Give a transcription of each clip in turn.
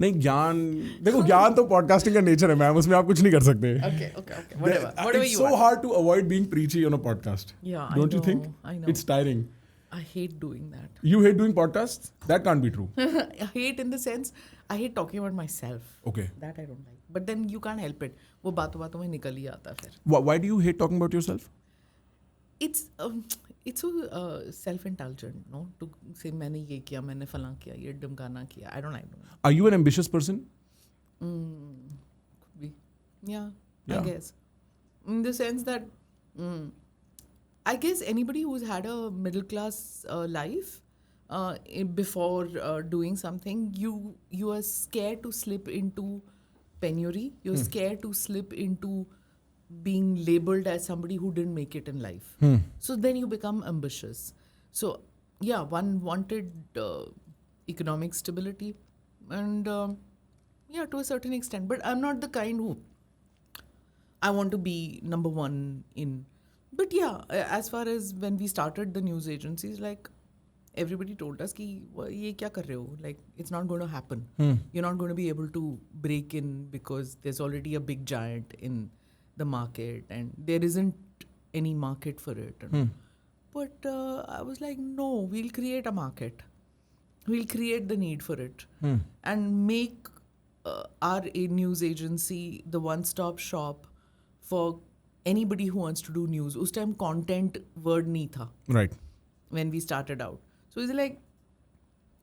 नहीं ज्ञान देखो ज्ञान तो पॉडकास्टिंग का नेचर है मैम उसमें आप कुछ नहीं कर सकते Okay. Whatever it's you so are. hard to avoid being preachy on a podcast Yeah, don't you think I know. it's tiring I hate doing that. you hate doing podcasts that can't be true I hate in the sense I hate talking about myself. okay That I don't like. But then you can't help it. वो बातों बातों में निकल ही आता है फिर. why do you hate talking about yourself It's so self-indulgent, no? To say मैंने ये किया, मैंने फलां किया, ये ढमकाना किया. I don't like doing that. are you an ambitious person Could be. Yeah, Yeah. I guess. In the sense that I guess anybody who's had a middle class life before doing something, you are scared to slip into penury. You're scared to slip into being labeled as somebody who didn't make it in life. So then you become ambitious. So yeah, one wanted economic stability and yeah, to a certain extent. But I'm not the kind who I want to be number one in. But yeah, as far as when we started the news agencies, like everybody told us कि ये क्या कर रहे हो? Like it's not going to happen. You're not going to be able to break in because there's already a big giant in the market and there isn't any market for it. But I was like, no, we'll create a market. We'll create the need for it and make our news agency the one-stop shop for anybody who wants to do news. Us time content word nahi tha right when we started out. So it's like,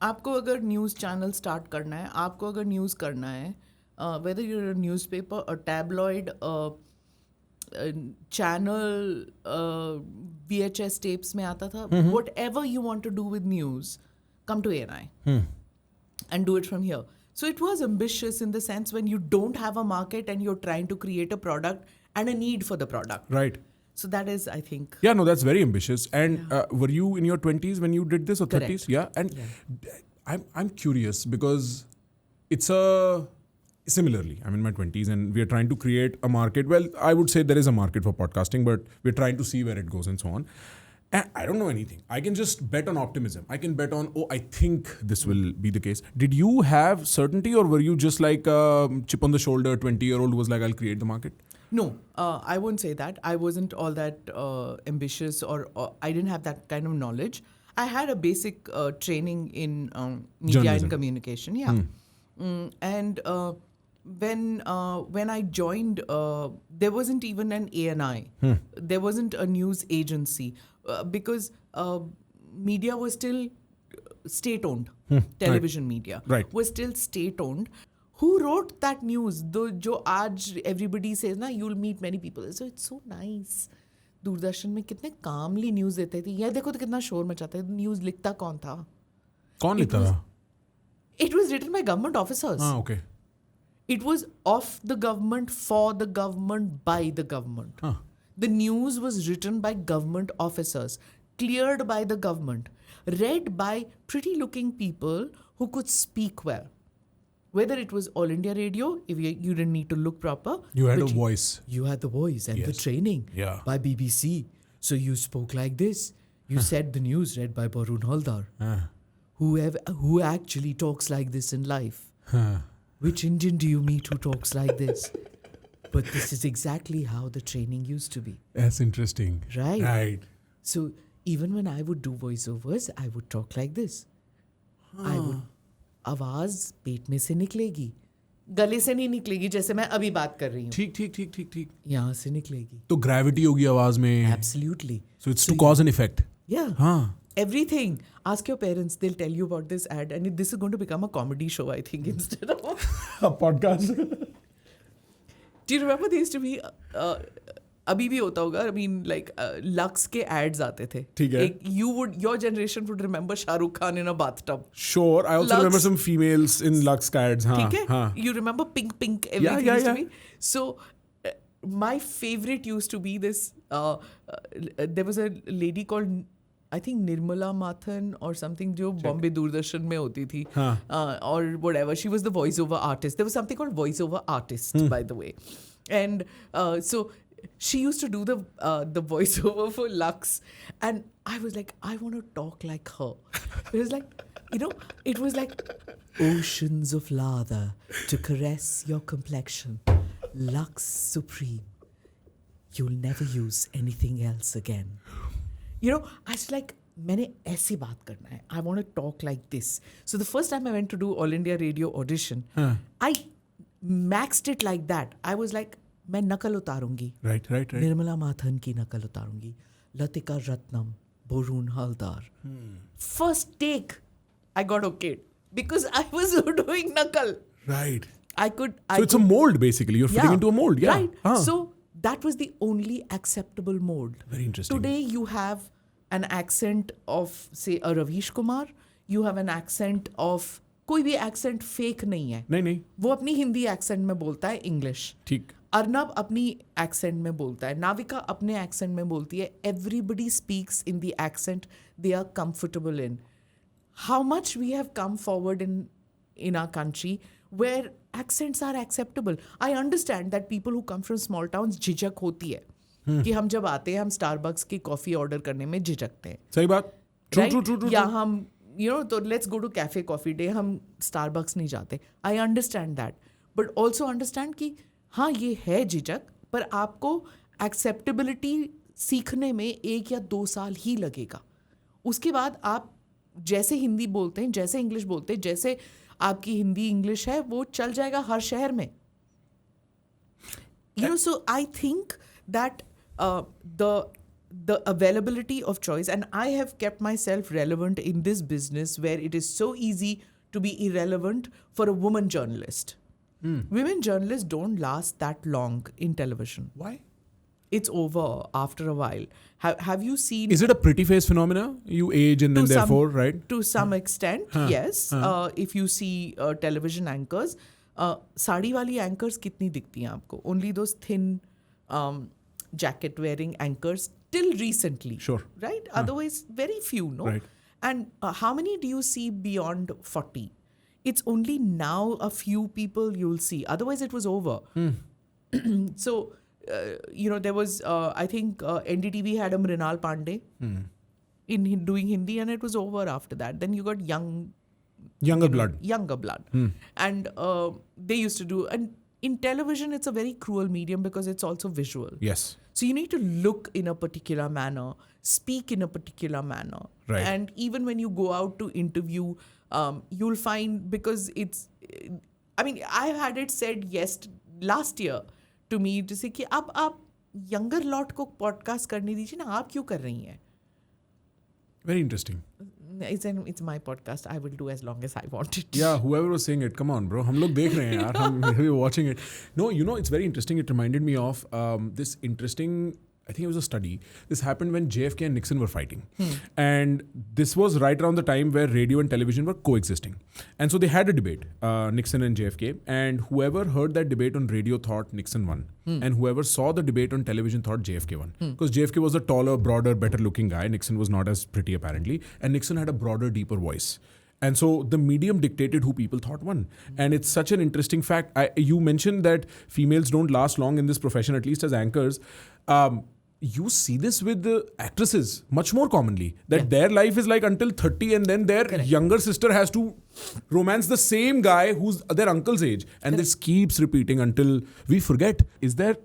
आपको अगर news channel start करना है, आपको अगर news करना है, whether you're a newspaper, a tabloid, a channel, VHS tapes में आता था, whatever you want to do with news, come to ANI and do it from here. So it was ambitious in the sense when you don't have a market and you're trying to create a product and a need for the product. right So that is, I think. yeah no that's very ambitious and were you in your 20s when you did this or 30s Correct. yeah and I'm curious because it's a similarly I'm in my 20s and we're trying to create a market. Well, I would say there is a market for podcasting but we're trying to see where it goes and so on. And I don't know anything. I can just bet on optimism. I can bet on, I think this will be the case. Did you have certainty or were you just like chip on the shoulder 20-year-old who was like, I'll create the market? No, I won't say that. I wasn't all that ambitious or I didn't have that kind of knowledge. I had a basic training in media Journalism. and communication. Yeah. And when I joined, there wasn't even an ANI. There wasn't a news agency because media was still state-owned. Television media was still state-owned. Who wrote that news? जो आज everybody says ना, you'll meet many people. So it's so nice. Doordarshan में कितने calmly news देते थे. ये देखो तो कितना शोर मचाते थे. News लिखता कौन था? कौन लिखता था? It was written by government officers. Okay. It was of the government, for the government, by the government. The news was written by government officers, cleared by the government, read by pretty looking people who could speak well. Whether it was All India Radio, if you didn't need to look proper. You had a voice. You had the voice and the training by BBC. So you spoke like this. You said the news read by Barun Haldar, who actually talks like this in life. Which Indian do you meet who talks like this? But this is exactly how the training used to be. That's interesting. Right. So even when I would do voiceovers, I would talk like this. I would आवाज पेट में से निकलेगी, गले से नहीं निकलेगी जैसे मैं अभी बात कर रही हूँ. ठीक. यहाँ से निकलेगी. तो gravity होगी आवाज में. Absolutely. So it's to cause an effect. Yeah. हाँ. Everything. Ask your parents; they'll tell you about this ad, and this is going to become a comedy show, I think, instead of a podcast. Do you remember there used to be? अभी भी होता होगा. I mean, like Lux के ads आते थे. ठीक है. Your generation would remember Shahrukh Khan in a bathtub. Sure, I also remember some females in Lux ads. हाँ. ठीक है. You remember pink everything used to be. So my favorite used to be this. There was a lady called, I think, Nirmala Mathan or something, जो Bombay Doordarshan में होती थी. Or whatever. She was the voiceover artist. There was something called voiceover artist, by the way. And so she used to do the voiceover for Lux, and I was like, I want to talk like her. It was like, it was like oceans of lather to caress your complexion, Lux Supreme. You'll never use anything else again. I was like, मैंने ऐसी बात करना है. I want to talk like this. So the first time I went to do All India Radio audition, I maxed it like that. I was like, मैं नकल उतारूंगी. Right. Nirmala Mathan की नकल उतारूंगी. Latika Ratnam, Barun Haldar. First take, I got okay because I was doing nakal. Right. So it's a mold basically. You're fitting into a mold. Yeah. Right. So that was the only acceptable mold. Very interesting. Today you have an accent of, say, a Ravish Kumar. You have an accent of, कोई भी accent fake नहीं है. नहीं. वो अपनी Hindi accent में बोलता है English. ठीक. अर्नब अपनी accent में बोलता है. नाविका अपने accent में बोलती है. Everybody speaks in the accent they are comfortable in. How much we have come forward in our country where accents are acceptable. I understand that people who come from small towns झिझक होती है. कि हम जब आते हैं हम Starbucks की कॉफी ऑर्डर करने में झिझकते हैं. सही बात. True. या हम तो let's go to Cafe Coffee Day, हम स्टारबक्स नहीं जाते. I understand that, but also understand कि हाँ ये है झिझक, पर आपको एक्सेप्टेबिलिटी सीखने में 1 या 2 साल ही लगेगा. उसके बाद आप जैसे हिंदी बोलते हैं, जैसे इंग्लिश बोलते हैं, जैसे आपकी हिंदी इंग्लिश है, वो चल जाएगा हर शहर में. So I think that the availability of choice, and I have kept myself relevant in this business where it is so easy to be irrelevant for a woman journalist. Women journalists don't last that long in television. Why? It's over after a while. Have you seen... Is it a pretty face phenomena? You age and then therefore, right? To some extent, yes. If you see television anchors, sari वाली anchors कितनी दिखती हैं आपको? Only those thin jacket wearing anchors till recently. Sure. Right? Otherwise, very few, no? Right. And how many do you see beyond 40? It's only now a few people you'll see. Otherwise, it was over. So, there was, I think NDTV had a Mrinal Pandey in doing Hindi, and it was over after that. Then you got younger blood. And they used to do... And in television, it's a very cruel medium because it's also visual. Yes. So you need to look in a particular manner, speak in a particular manner. Right. And even when you go out to interview, you'll find, because it's... I mean, I've had it said last year to me to say कि अब आप younger lot को podcast करने दीजिए ना, आप क्यों कर रही हैं? Very interesting. It's my podcast. I will do as long as I want it. Yeah, whoever was saying it, come on, bro. हम लोग देख रहे हैं यार. We're watching it. No, it's very interesting. It reminded me of this interesting... I think it was a study. This happened when JFK and Nixon were fighting. And this was right around the time where radio and television were coexisting. And so they had a debate, Nixon and JFK. And whoever heard that debate on radio thought Nixon won. And whoever saw the debate on television thought JFK won. Because JFK was a taller, broader, better looking guy. Nixon was not as pretty apparently. And Nixon had a broader, deeper voice. And so the medium dictated who people thought won. And it's such an interesting fact. You mentioned that females don't last long in this profession, at least as anchors. You see this with the actresses much more commonly, that their life is like until 30 and then their younger sister has to romance the same guy who's their uncle's age. And this keeps repeating until we forget. Is there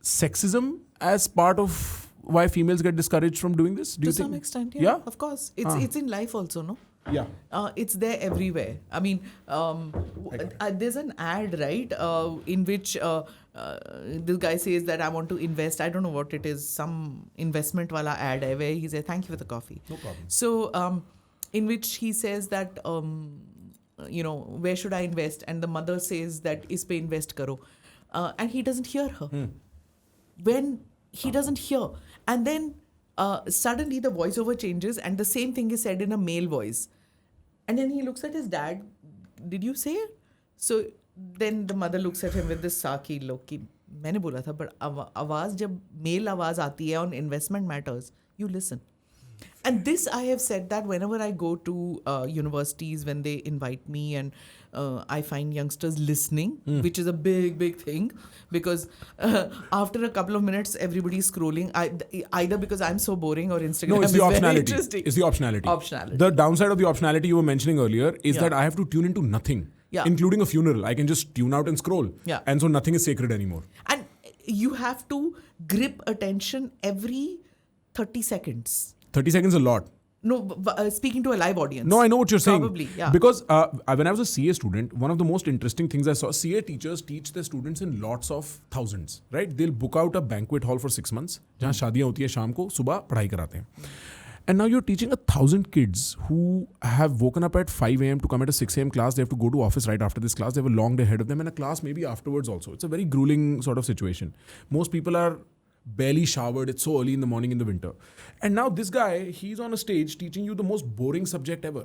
sexism as part of why females get discouraged from doing this? Do you think? To some extent, yeah. Of course. It's in life also, no? Yeah. It's there everywhere. I mean, there's an ad, right, in which this guy says that I want to invest. I don't know what it is. Some investment wala ad hai where he says, thank you for the coffee. No problem. So, in which he says that, where should I invest? And the mother says that is pe invest karo. And he doesn't hear her. When he doesn't hear. And then suddenly the voiceover changes and the same thing is said in a male voice. And then he looks at his dad. Did you say it? So then the mother looks at him with this sarky look. Ki, मैंने बोला था, but आवाज जब male आवाज आती है on investment matters, you listen. And this, I have said that whenever I go to universities, when they invite me, and I find youngsters listening, which is a big thing, because after a couple of minutes, everybody's scrolling. Either because I'm so boring or Instagram No, it's the is very optionality. interesting. It's the optionality. Optionality. The downside of the optionality you were mentioning earlier is that I have to tune into nothing, including a funeral. I can just tune out and scroll. Yeah. And so nothing is sacred anymore. And you have to grip attention every 30 seconds. 30 seconds a lot. No, speaking to a live audience. No, I know what you're saying. Probably, yeah. Because when I was a CA student, one of the most interesting things I saw, CA teachers teach their students in lots of thousands, right? They'll book out a banquet hall for 6 months, जहाँ शादियाँ होती है शाम को, सुबह पढ़ाई कराते हैं. And now you're teaching 1,000 kids who have woken up at 5 a.m. to come at a 6 a.m. class. They have to go to office right after this class. They have a long day ahead of them and a class maybe afterwards also. It's a very grueling sort of situation. Most people are barely showered. It's so early in the morning in the winter. And now this guy, he's on a stage teaching you the most boring subject ever.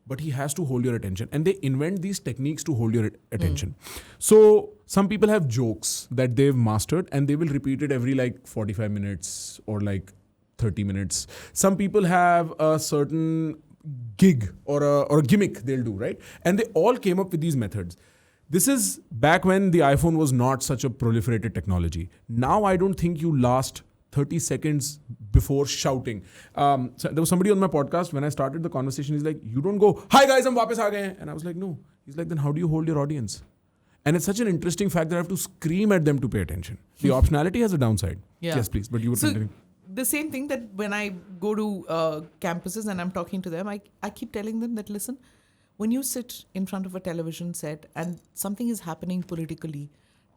But he has to hold your attention. And they invent these techniques to hold your attention. So some people have jokes that they've mastered and they will repeat it every like 45 minutes or like 30 minutes. Some people have a certain gig or a gimmick they'll do, right? And they all came up with these methods. This is back when the iPhone was not such a proliferated technology. Now I don't think you last 30 seconds before shouting. So there was somebody on my podcast, when I started the conversation, he's like, you don't go, hi guys, hum wapas aa gaye hain. And I was like, no. He's like, then how do you hold your audience? And it's such an interesting fact that I have to scream at them to pay attention. The optionality has a downside. Yeah. Yes, please. But you were continuing. The same thing that when I go to campuses and I'm talking to them, I keep telling them that, listen, when you sit in front of a television set and something is happening politically,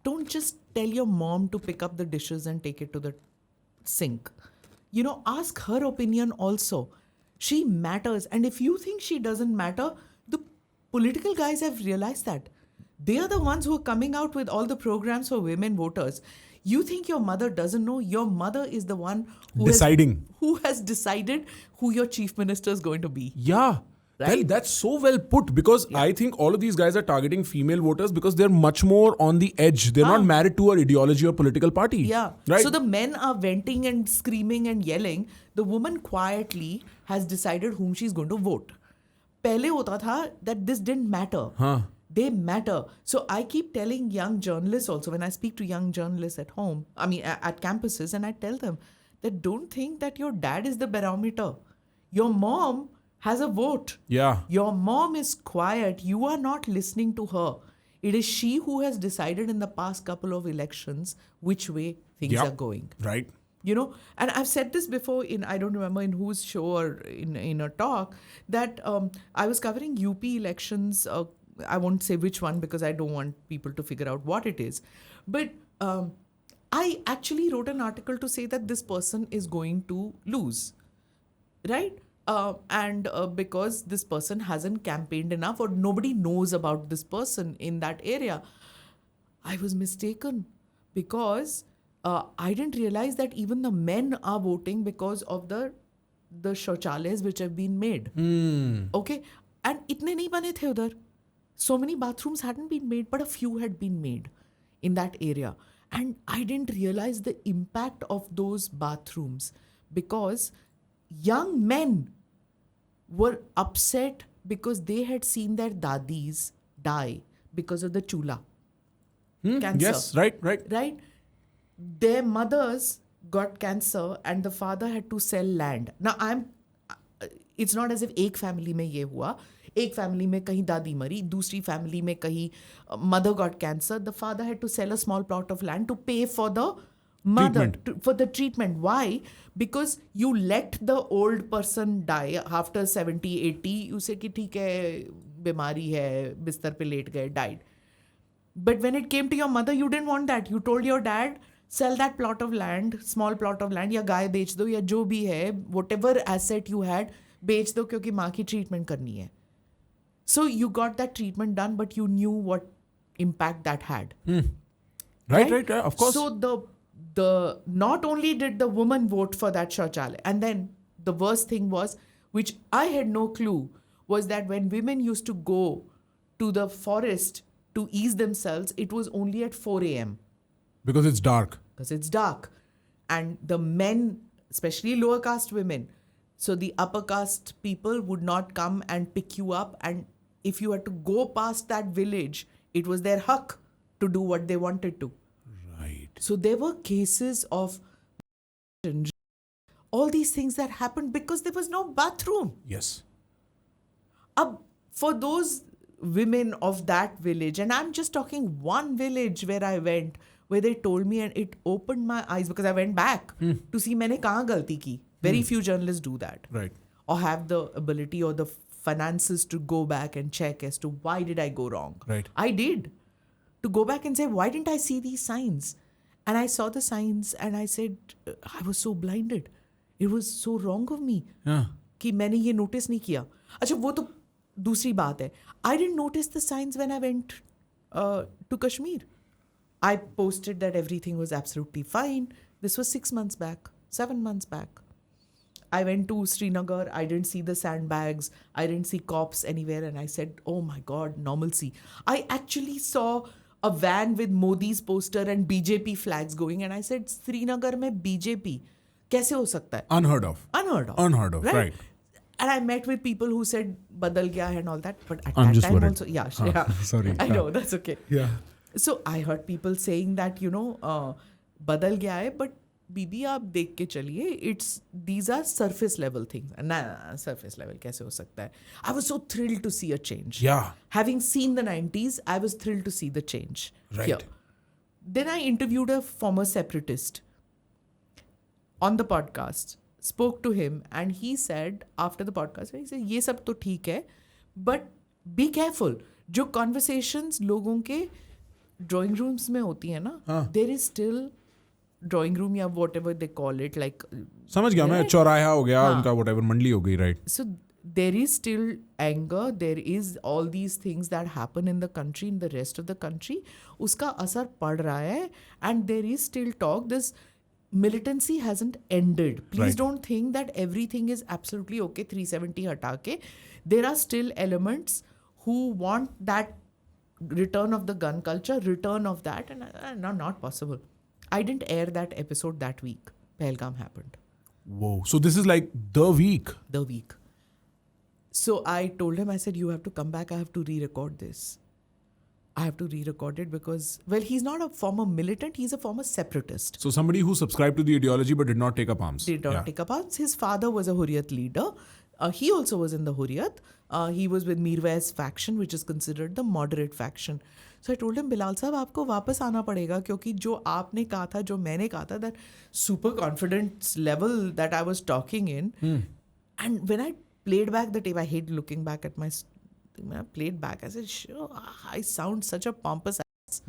don't just tell your mom to pick up the dishes and take it to the sink. You know, ask her opinion also. She matters. And if you think she doesn't matter, the political guys have realized that. They are the ones who are coming out with all the programs for women voters. You think your mother doesn't know? Your mother is the one who has decided who your chief minister is going to be. Yeah. Right? Well, that's so well put, because I think all of these guys are targeting female voters because they're much more on the edge. They're not married to an ideology or political party. Yeah. Right? So the men are venting and screaming and yelling. The woman quietly has decided whom she's going to vote. Pehle hota tha that this didn't matter. They matter. So I keep telling young journalists also, when I speak to young journalists at home, at campuses, and I tell them that don't think that your dad is the barometer. Your mom has a vote. Yeah. Your mom is quiet. You are not listening to her. It is she who has decided in the past couple of elections which way things are going. Right. You know, and I've said this before I don't remember in whose show or in a talk, that I was covering UP elections. I won't say which one because I don't want people to figure out what it is. But I actually wrote an article to say that this person is going to lose. Right? And because this person hasn't campaigned enough or nobody knows about this person in that area. I was mistaken because I didn't realize that even the men are voting because of the shauchalays which have been made. Okay? And itne nahi bane the udhar. So many bathrooms hadn't been made, but a few had been made in that area. And I didn't realize the impact of those bathrooms because young men were upset because they had seen their dadis die because of the chula. Cancer. Yes, right. Right? Their mothers got cancer and the father had to sell land. Now, it's not as if एक family में ये हुआ. एक family में कहीं दादी मरी, दूसरी family में कहीं mother got cancer. The father had to sell a small plot of land to pay for the mother, for the treatment. Why? Because you let the old person die after 70, 80. You say कि ठीक है, बीमारी है, बिस्तर पे late गए, died. But when it came to your mother, you didn't want that. You told your dad, sell that plot of land, small plot of land, या गाय बेच दो, या जो भी है, whatever asset you had, बेच दो क्योंकि माँ की treatment करनी है. So you got that treatment done, but you knew what impact that had. Right, of course. So the not only did the woman vote for that shauchalaya, and then the worst thing was, which I had no clue, was that when women used to go to the forest to ease themselves, it was only at 4 a.m. Because it's dark. And the men, especially lower caste women, So the upper caste people would not come and pick you up, and if you had to go past that village, it was their haq to do what they wanted to. Right. So there were cases of all these things that happened because there was no bathroom. Yes. For those women of that village, and I'm just talking one village where I went, where they told me, and it opened my eyes because I went back to see मैंने कहाँ गलती की. Very few journalists do that. Right. Or have the ability or the finances to go back and check as to why did I go wrong. Right. I did. To go back and say, why didn't I see these signs? And I saw the signs and I said, I was so blinded. It was so wrong of me. Yeah. कि मैंने ये notice नहीं किया. अच्छा वो तो दूसरी बात है. I didn't notice the signs when I went to Kashmir. I posted that everything was absolutely fine. This was 6 months back, 7 months back. I went to Srinagar. I didn't see the sandbags. I didn't see cops anywhere. And I said, oh my God, normalcy. I actually saw a van with Modi's poster and BJP flags going. And I said, Srinagar mein BJP. कैसे हो सकता है? Unheard of. Unheard of, right. And I met with people who said, badal gaya hai and all that. But at I'm that just time worried. also, yeah. Sorry. I know, that's okay. Yeah. So I heard people saying that, badal gaya hai, but बीबी आप देख के चलिए, these are surface level things. ना surface level कैसे हो सकता है? I was so thrilled to see a change. Yeah. Having seen the 90s, I was thrilled to see the change. Right. Here. Then I interviewed a former separatist on the podcast, spoke to him, and he said after the podcast, he said, ये सब तो ठीक है, but be careful. जो conversations लोगों के drawing rooms में होती है ना, there is still drawing room या whatever they call it, like समझ गया मैं, चौराहा हो गया उनका, whatever, मंडली हो गई, right? So there is still anger, there is all these things that happen in the country, in the rest of the country, उसका असर पड़ रहा है, and there is still talk. This militancy hasn't ended. Please Right. don't think that everything is absolutely okay, 370 हटा के. There are still elements who want that return of the gun culture, return of that, and not possible. I didn't air that episode that week. Pahalgam happened. Whoa. So this is like the week. The week. So I told him, I said, you have to come back. I have to re-record this. I have to re-record it because, well, he's not a former militant. He's a former separatist. So somebody who subscribed to the ideology but did not take up arms. Did not take up arms. His father was a Hurriyat leader. He also was in the Hurriyat. He was with Mirwai's faction, which is considered the moderate faction. So I told him, Bilal साहब आपको वापस आना पड़ेगा क्योंकि जो आपने कहा था, जो मैंने कहा था, that super confidence level that I was talking in. And when I played back the tape, I hate looking back at my... When I played back, I said, sure, I sound such a pompous ass.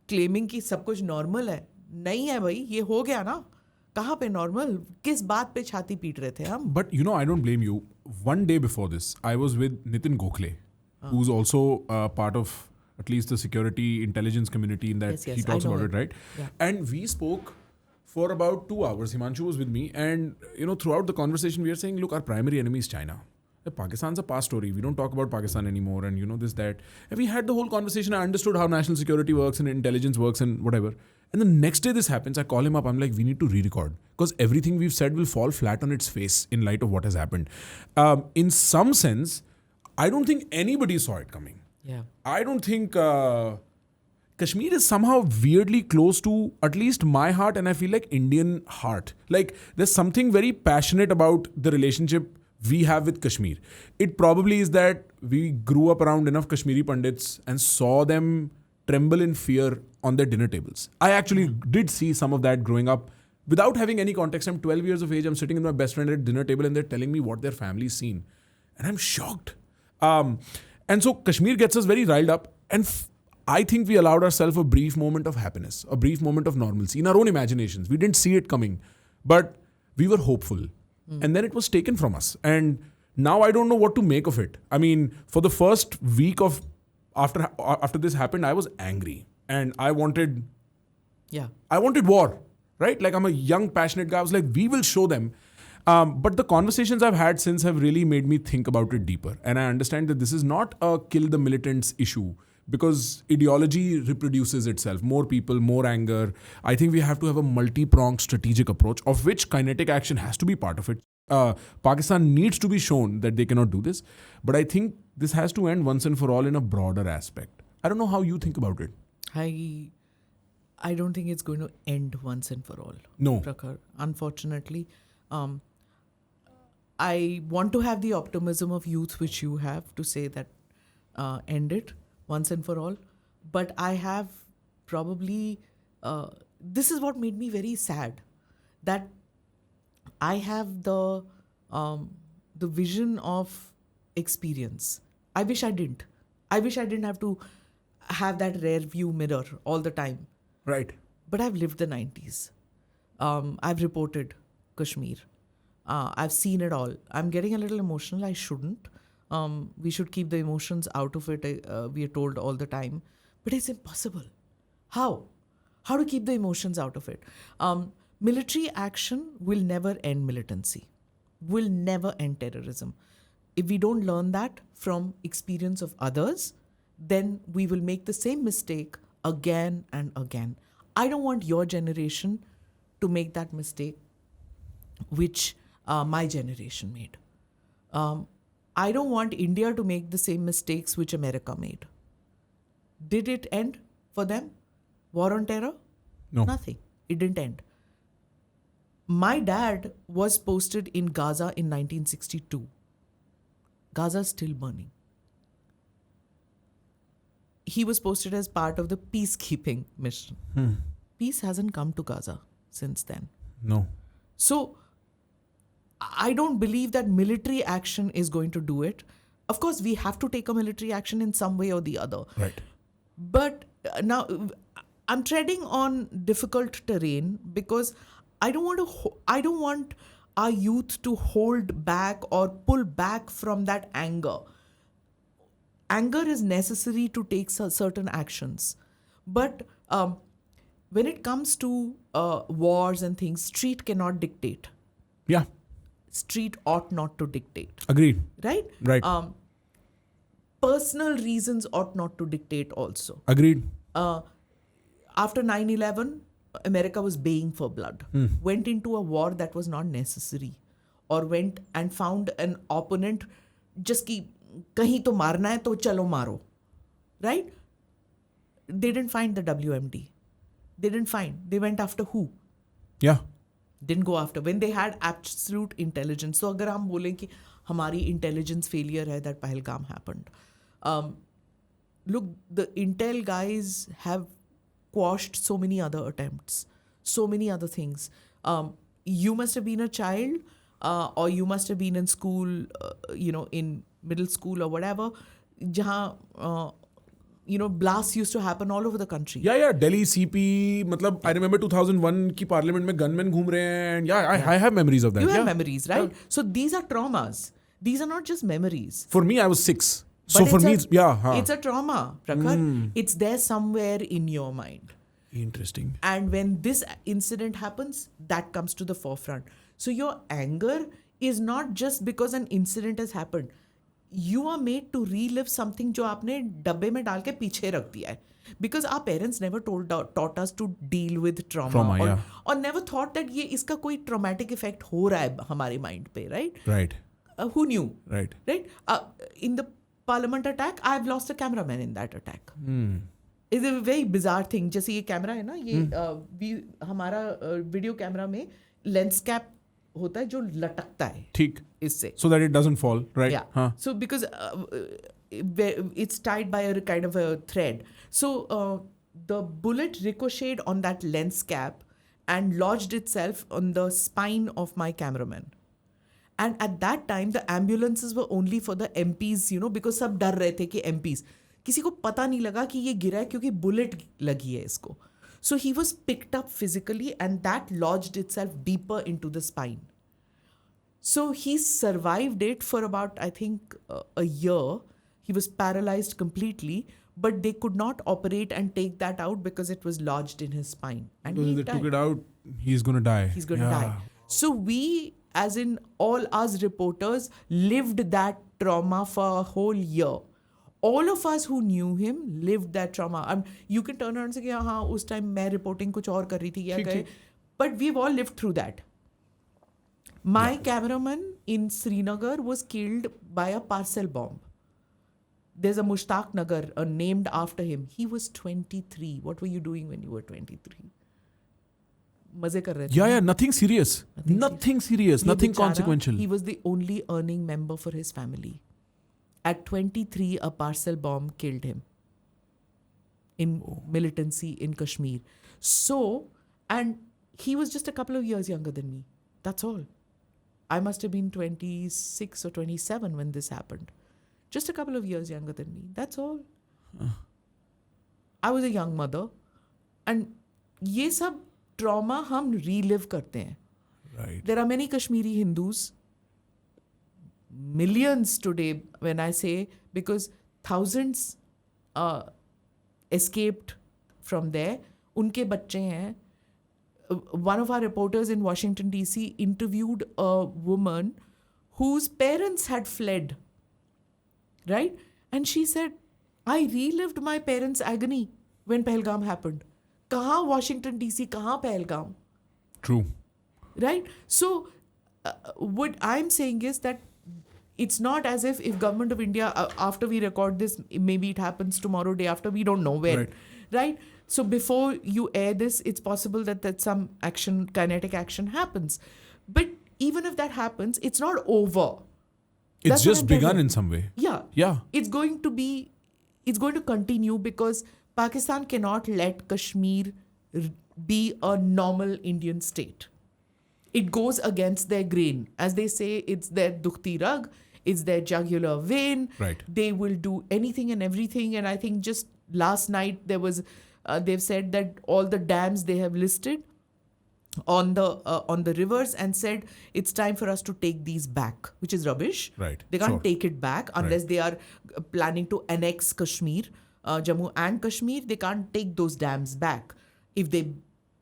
Claiming कि सब कुछ normal है. नहीं है भाई, ये हो गया ना. कहाँ पे normal? किस बात पे छाती पीट रहे थे हम? But I don't blame you. One day before this, I was with Nitin Gokhale, who's also part of at least the security intelligence community in that he talks about it, right? Yeah. And we spoke for about 2 hours. Himanshu was with me, and throughout the conversation we were saying, look, our primary enemy is China. Pakistan's a past story. We don't talk about Pakistan anymore, and this, that. And we had the whole conversation. I understood how national security works and intelligence works and whatever. And the next day this happens, I call him up. I'm like, we need to re-record because everything we've said will fall flat on its face in light of what has happened. In some sense, I don't think anybody saw it coming. Yeah. I don't think Kashmir is somehow weirdly close to at least my heart, and I feel like Indian heart. Like there's something very passionate about the relationship we have with Kashmir. It probably is that we grew up around enough Kashmiri Pandits and saw them tremble in fear on their dinner tables. I actually did see some of that growing up without having any context. I'm 12 years of age. I'm sitting with my best friend at dinner table and they're telling me what their family's seen. And I'm shocked. And so Kashmir gets us very riled up. And I think we allowed ourselves a brief moment of happiness, a brief moment of normalcy in our own imaginations. We didn't see it coming, but we were hopeful. And then it was taken from us. And now I don't know what to make of it. I mean, for the first week of after this happened, I was angry. And I wanted war, right? Like I'm a young, passionate guy. I was like, we will show them. But the conversations I've had since have really made me think about it deeper. And I understand that this is not a kill the militants issue because ideology reproduces itself. More people, more anger. I think we have to have a multi-pronged strategic approach of which kinetic action has to be part of it. Pakistan needs to be shown that they cannot do this. But I think this has to end once and for all in a broader aspect. I don't know how you think about it. I don't think it's going to end once and for all. No. Prakhar. Unfortunately, I want to have the optimism of youth which you have to say that end it once and for all. But I have probably, this is what made me very sad, that I have the vision of experience. I wish I didn't. I wish I didn't have to have that rear view mirror all the time. Right. But I've lived the 90s. I've reported Kashmir. I've seen it all. I'm getting a little emotional. I shouldn't. We should keep the emotions out of it. We are told all the time. But it's impossible. How? How to keep the emotions out of it? Military action will never end militancy, will never end terrorism. If we don't learn that from experience of others, then we will make the same mistake again and again. I don't want your generation to make that mistake which my generation made. I don't want India to make the same mistakes which America made. Did it end for them? War on terror? No. Nothing. It didn't end. My dad was posted in Gaza in 1962. Gaza is still burning. He was posted as part of the peacekeeping mission. Peace hasn't come to Gaza since then. No. So, I don't believe that military action is going to do it. Of course, we have to take a military action in some way or the other. Right. But now, I'm treading on difficult terrain because I don't want our youth to hold back or pull back from that anger. Anger is necessary to take certain actions. But when it comes to wars and things, street cannot dictate. Yeah. Street ought not to dictate. Agreed. Right? Right. Personal reasons ought not to dictate also. Agreed. After 9/11, America was baying for blood. Went into a war that was not necessary. Or went and found an opponent just ki kahin to marna hai to chalo maro. Right? They didn't find the WMD. They didn't find. They went after who? Yeah. Didn't go after. When they had absolute intelligence. So agar hum bolein ki hamari intelligence failure hai that Pahalgam happened. Look, the intel guys have quashed so many other attempts, so many other things. You must have been a child or you must have been in school, in middle school or whatever, jahan, blasts used to happen all over the country. Yeah. Delhi CP, matlab, I remember 2001 ki parliament mein gunmen ghum rahe hain. And I have memories of that. You have memories, right? Yeah. So these are traumas. These are not just memories. For me, I was 6. But so for me, it's a trauma, Prakhar. It's there somewhere in your mind. Interesting. And when this incident happens, that comes to the forefront. So your anger is not just because an incident has happened. You are made to relive something जो आपने डब्बे में डाल के पीछे रख दिया है. Because our parents never taught us to deal with trauma or never thought that ये इसका कोई traumatic effect हो रहा है हमारे mind पे, right? Right. Who knew? Right. In the Parliament attack, I've lost a cameraman in that attack. It's a very bizarre thing. जैसे ये कैमरा है ना, ये हमारा वीडियो कैमरा में लेंस कैप होता है जो लटकता है. ठीक. इससे. So that it doesn't fall, right? Yeah. So because it's tied by a kind of a thread. So the bullet ricocheted on that lens cap and lodged itself on the spine of my cameraman. And at that time, the ambulances were only for the MPs, because सब डर रहे थे कि MPs. किसी को पता नहीं लगा कि ये गिरा है क्योंकि bullet लगी है इसको. So he was picked up physically and that lodged itself deeper into the spine. So he survived it for about, I think, a year. He was paralyzed completely, but they could not operate and take that out because it was lodged in his spine. And Because he if they died. took it out, he's going to die. He's going to die. So we, as in all us reporters, lived that trauma for a whole year. All of us who knew him lived that trauma. You can turn around and say, हाँ, उस time मैं reporting कुछ और कर रही थी, क्या करे? But we've all lived through that. My cameraman in Srinagar was killed by a parcel bomb. There's a Mushtaq Nagar named after him. He was 23. What were you doing when you were 23? मजे कर रहे थे. Yeah, nothing serious. Nothing serious. ये Nothing बेचारा, consequential. He was the only earning member for his family. At 23, a parcel bomb killed him in militancy in Kashmir. So, and he was just a couple of years younger than me. That's all. I must have been 26 or 27 when this happened. Just a couple of years younger than me. That's all. I was a young mother. And ये सब trauma हम relive करते हैं. Right. There are many Kashmiri Hindus, millions today when I say, because thousands escaped from there. उनके बच्चे हैं. One of our reporters in Washington DC interviewed a woman whose parents had fled, right? And she said, I relived my parents' agony when Pahalgam happened. Kahan Washington DC, kahan Pahalgam? True. Right? So what I'm saying is that it's not as if government of India, after we record this, maybe it happens tomorrow, day after, we don't know when. Right? So before you air this, it's possible that some action, kinetic action happens. But even if that happens, it's not over. It's That's what just I'm begun telling you. in some way. Yeah. Yeah. It's going to continue because Pakistan cannot let Kashmir be a normal Indian state. It goes against their grain. As they say, it's their dukhti rag, it's their jugular vein. Right. They will do anything and everything. And I think just last night there was, they've said that all the dams they have listed on the rivers and said it's time for us to take these back, which is rubbish. Right. They can't Sure. take it back unless they are planning to annex Kashmir, Jammu and Kashmir. They can't take those dams back. If they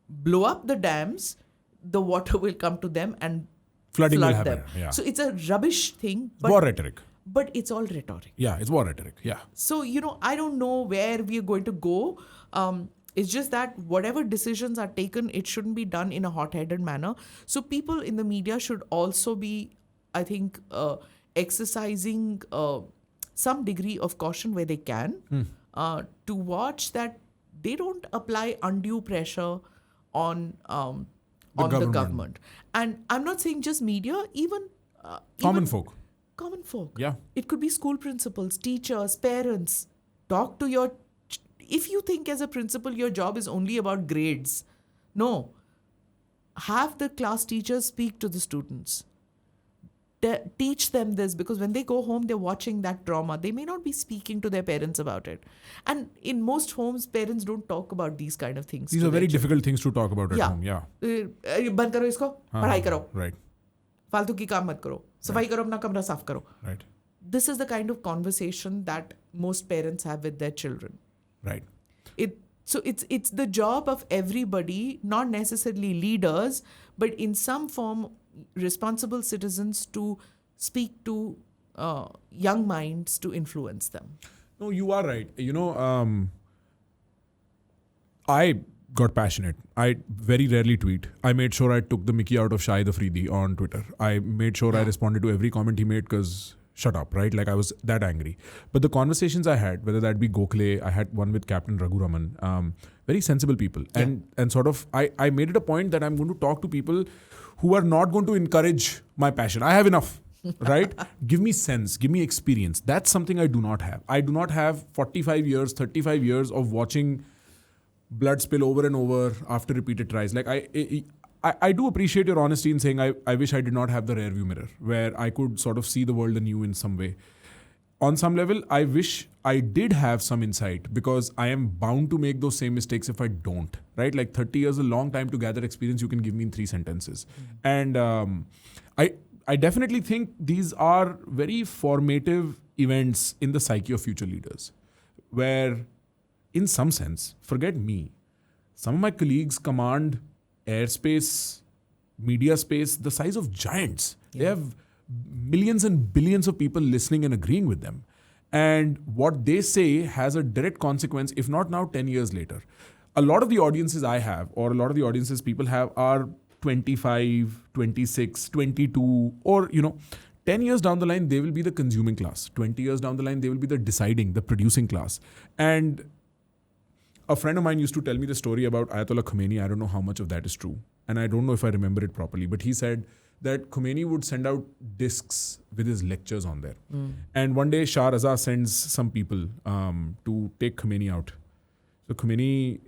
blow up the dams, the water will come to them and Flooding will flood happen. them. Yeah. So it's a rubbish thing. It's war rhetoric. But it's all rhetoric. Yeah, it's war rhetoric. Yeah. So, I don't know where we are going to go. It's just that whatever decisions are taken, it shouldn't be done in a hot-headed manner. So people in the media should also be, I think, exercising some degree of caution where they can to watch that they don't apply undue pressure on the government. And I'm not saying just media, even Common folk. Common folk. Yeah. It could be school principals, teachers, parents. Talk to your... If you think as a principal your job is only about grades, no. Have the class teachers speak to the students. Teach them this, because when they go home, they're watching that trauma. They may not be speaking to their parents about it. And in most homes, parents don't talk about these kind of things. These are very difficult things to talk about at home. Yeah. बंद करो इसको, पढ़ाई करो. Right. फालतू की काम मत करो. सफाई करो, अपना कमरा साफ करो. Right. This is the kind of conversation that most parents have with their children. Right. So it's the job of everybody, not necessarily leaders, but in some form responsible citizens to speak to young minds to influence them. No, you are right. I got passionate. I very rarely tweet. I made sure I took the Mickey out of Shai the Freedy on Twitter. I made sure I responded to every comment he made because shut up, right? Like I was that angry. But the conversations I had, whether that be Gokhale, I had one with Captain Raghu Raman, very sensible people. Yeah. And sort of, I made it a point that I'm going to talk to people who are not going to encourage my passion. I have enough, right? Give me sense, give me experience. That's something I do not have. I do not have 45 years, 35 years of watching blood spill over and over after repeated tries. Like I do appreciate your honesty in saying I wish I did not have the rear view mirror where I could sort of see the world anew in some way. On some level, I wish I did have some insight because I am bound to make those same mistakes if I don't, right? Like 30 years is a long time to gather experience you can give me in 3 sentences. And I definitely think these are very formative events in the psyche of future leaders where, in some sense, forget me, some of my colleagues command airspace, media space, the size of giants. Yeah. They have millions and billions of people listening and agreeing with them. And what they say has a direct consequence, if not now, 10 years later. A lot of the audiences I have, or a lot of the audiences people have, are 25, 26, 22, or, 10 years down the line, they will be the consuming class. 20 years down the line, they will be the deciding, the producing class. And a friend of mine used to tell me the story about Ayatollah Khomeini. I don't know how much of that is true. And I don't know if I remember it properly. But he said that Khomeini would send out discs with his lectures on there. And one day, Shah Raza sends some people to take Khomeini out. So Khomeini,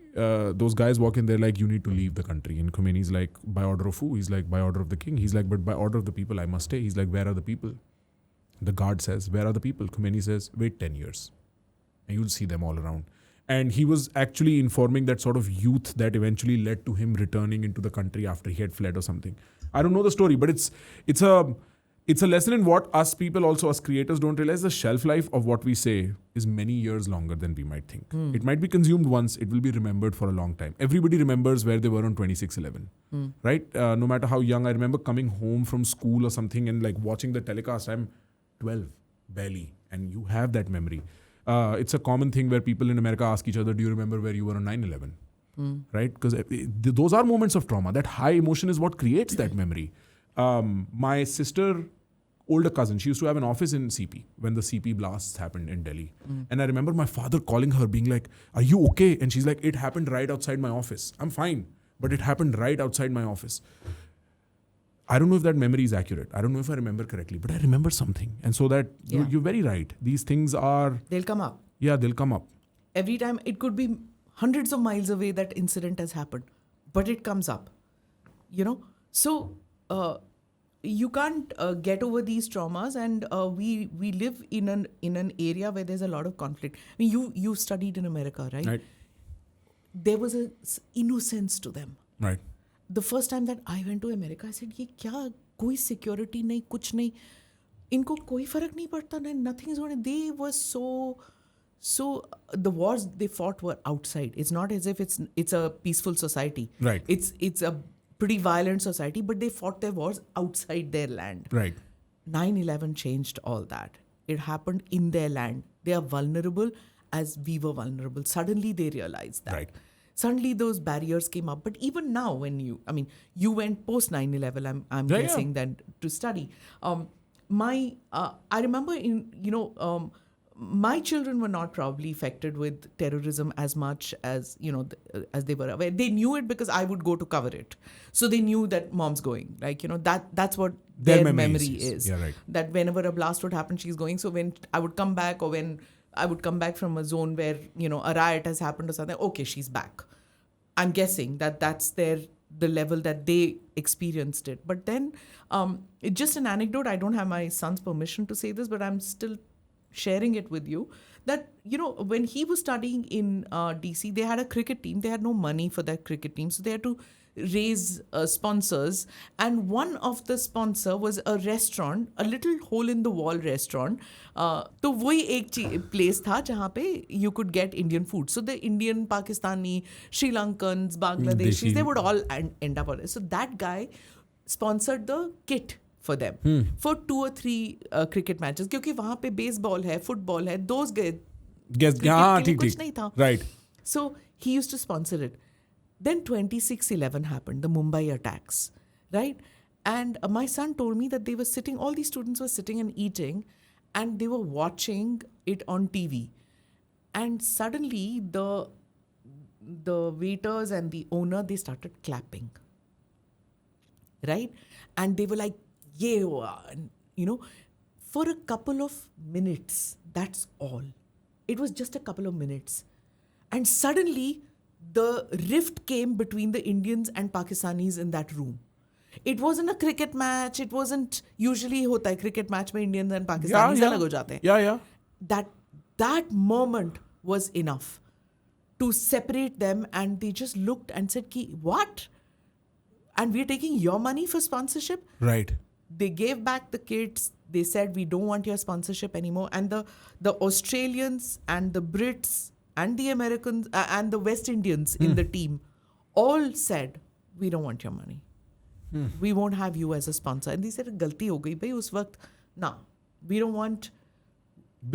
those guys walk in there like, you need to leave the country. And Khomeini's like, by order of who? He's like, by order of the king. He's like, but by order of the people, I must stay. He's like, where are the people? The guard says, where are the people? Khomeini says, wait 10 years. And you'll see them all around. And he was actually informing that sort of youth that eventually led to him returning into the country after he had fled or something. I don't know the story, but it's a lesson in what us people, also us creators, don't realize. The shelf life of what we say is many years longer than we might think. It might be consumed once, it will be remembered for a long time. Everybody remembers where they were on 26/11, right? No matter how young. I remember coming home from school or something and like watching the telecast. I'm 12, barely, and you have that memory. It's a common thing where people in America ask each other, do you remember where you were on 9/11? Right? Because those are moments of trauma. That high emotion is what creates that memory. My sister, older cousin, she used to have an office in CP when the CP blasts happened in Delhi. And I remember my father calling her being like, are you okay? And she's like, it happened right outside my office. I'm fine, but it happened right outside my office. I don't know if that memory is accurate. I don't know if I remember correctly, but I remember something. And so that you're very right. These things are... They'll come up. Yeah, they'll come up. Every time, it could be hundreds of miles away that incident has happened, but it comes up, So you can't get over these traumas, and we live in an area where there's a lot of conflict. I mean, you studied in America, right? There was a innocence to them. Right. The first time that I went to America, I said, ये क्या कोई security नहीं, कुछ नहीं, इनको कोई फर्क नहीं पड़ता, nothing is going. They were so the wars they fought were outside. It's not as if it's a peaceful society. Right. It's a pretty violent society, but they fought their wars outside their land. Right. 9/11 changed all that. It happened in their land. They are vulnerable as we were vulnerable. Suddenly they realized that. Right. Suddenly those barriers came up. But even now, when you went post 9/11, I'm guessing that to study. I remember my children were not probably affected with terrorism as much as as they were aware. They knew it because I would go to cover it, so they knew that mom's going. That's what their memory is. Yeah, right. That whenever a blast would happen, she's going. So when I would come back, or when I would come back from a zone where a riot has happened or something, okay, she's back. I'm guessing that's the level that they experienced it. But then, it's just an anecdote. I don't have my son's permission to say this, but I'm still sharing it with you, that when he was studying in DC, they had a cricket team. They had no money for that cricket team, so they had to raise sponsors, and one of the sponsor was a restaurant, a little hole in the wall restaurant. तो वही एक place था जहाँ पे you could get Indian food. So the Indian, Pakistani, Sri Lankans, Bangladeshis, they would all end up on it. So that guy sponsored the kit for them for 2 or 3 cricket matches, क्योंकि वहाँ पे baseball है, football है, those गए. कुछ नहीं था. Right. So he used to sponsor it. Then 26/11 happened, the Mumbai attacks, right? And my son told me that they were sitting, all these students were sitting and eating, and they were watching it on TV. And suddenly the waiters and the owner, they started clapping, right? And they were like, yeah, for a couple of minutes, that's all. It was just a couple of minutes. And suddenly, the rift came between the Indians and Pakistanis in that room. It wasn't a cricket match. It wasn't usually hota hai cricket match mein Indians and Pakistanis alag ho jate hain. Yeah. That moment was enough to separate them, and they just looked and said, "Ki what? And we're taking your money for sponsorship?" Right. They gave back the kids. They said, "We don't want your sponsorship anymore." And the Australians and the Brits and the Americans and the West Indians in the team all said, "We don't want your money. We won't have you as a sponsor." And they said, "Galti ho gayi bhai us waqt. No, we don't want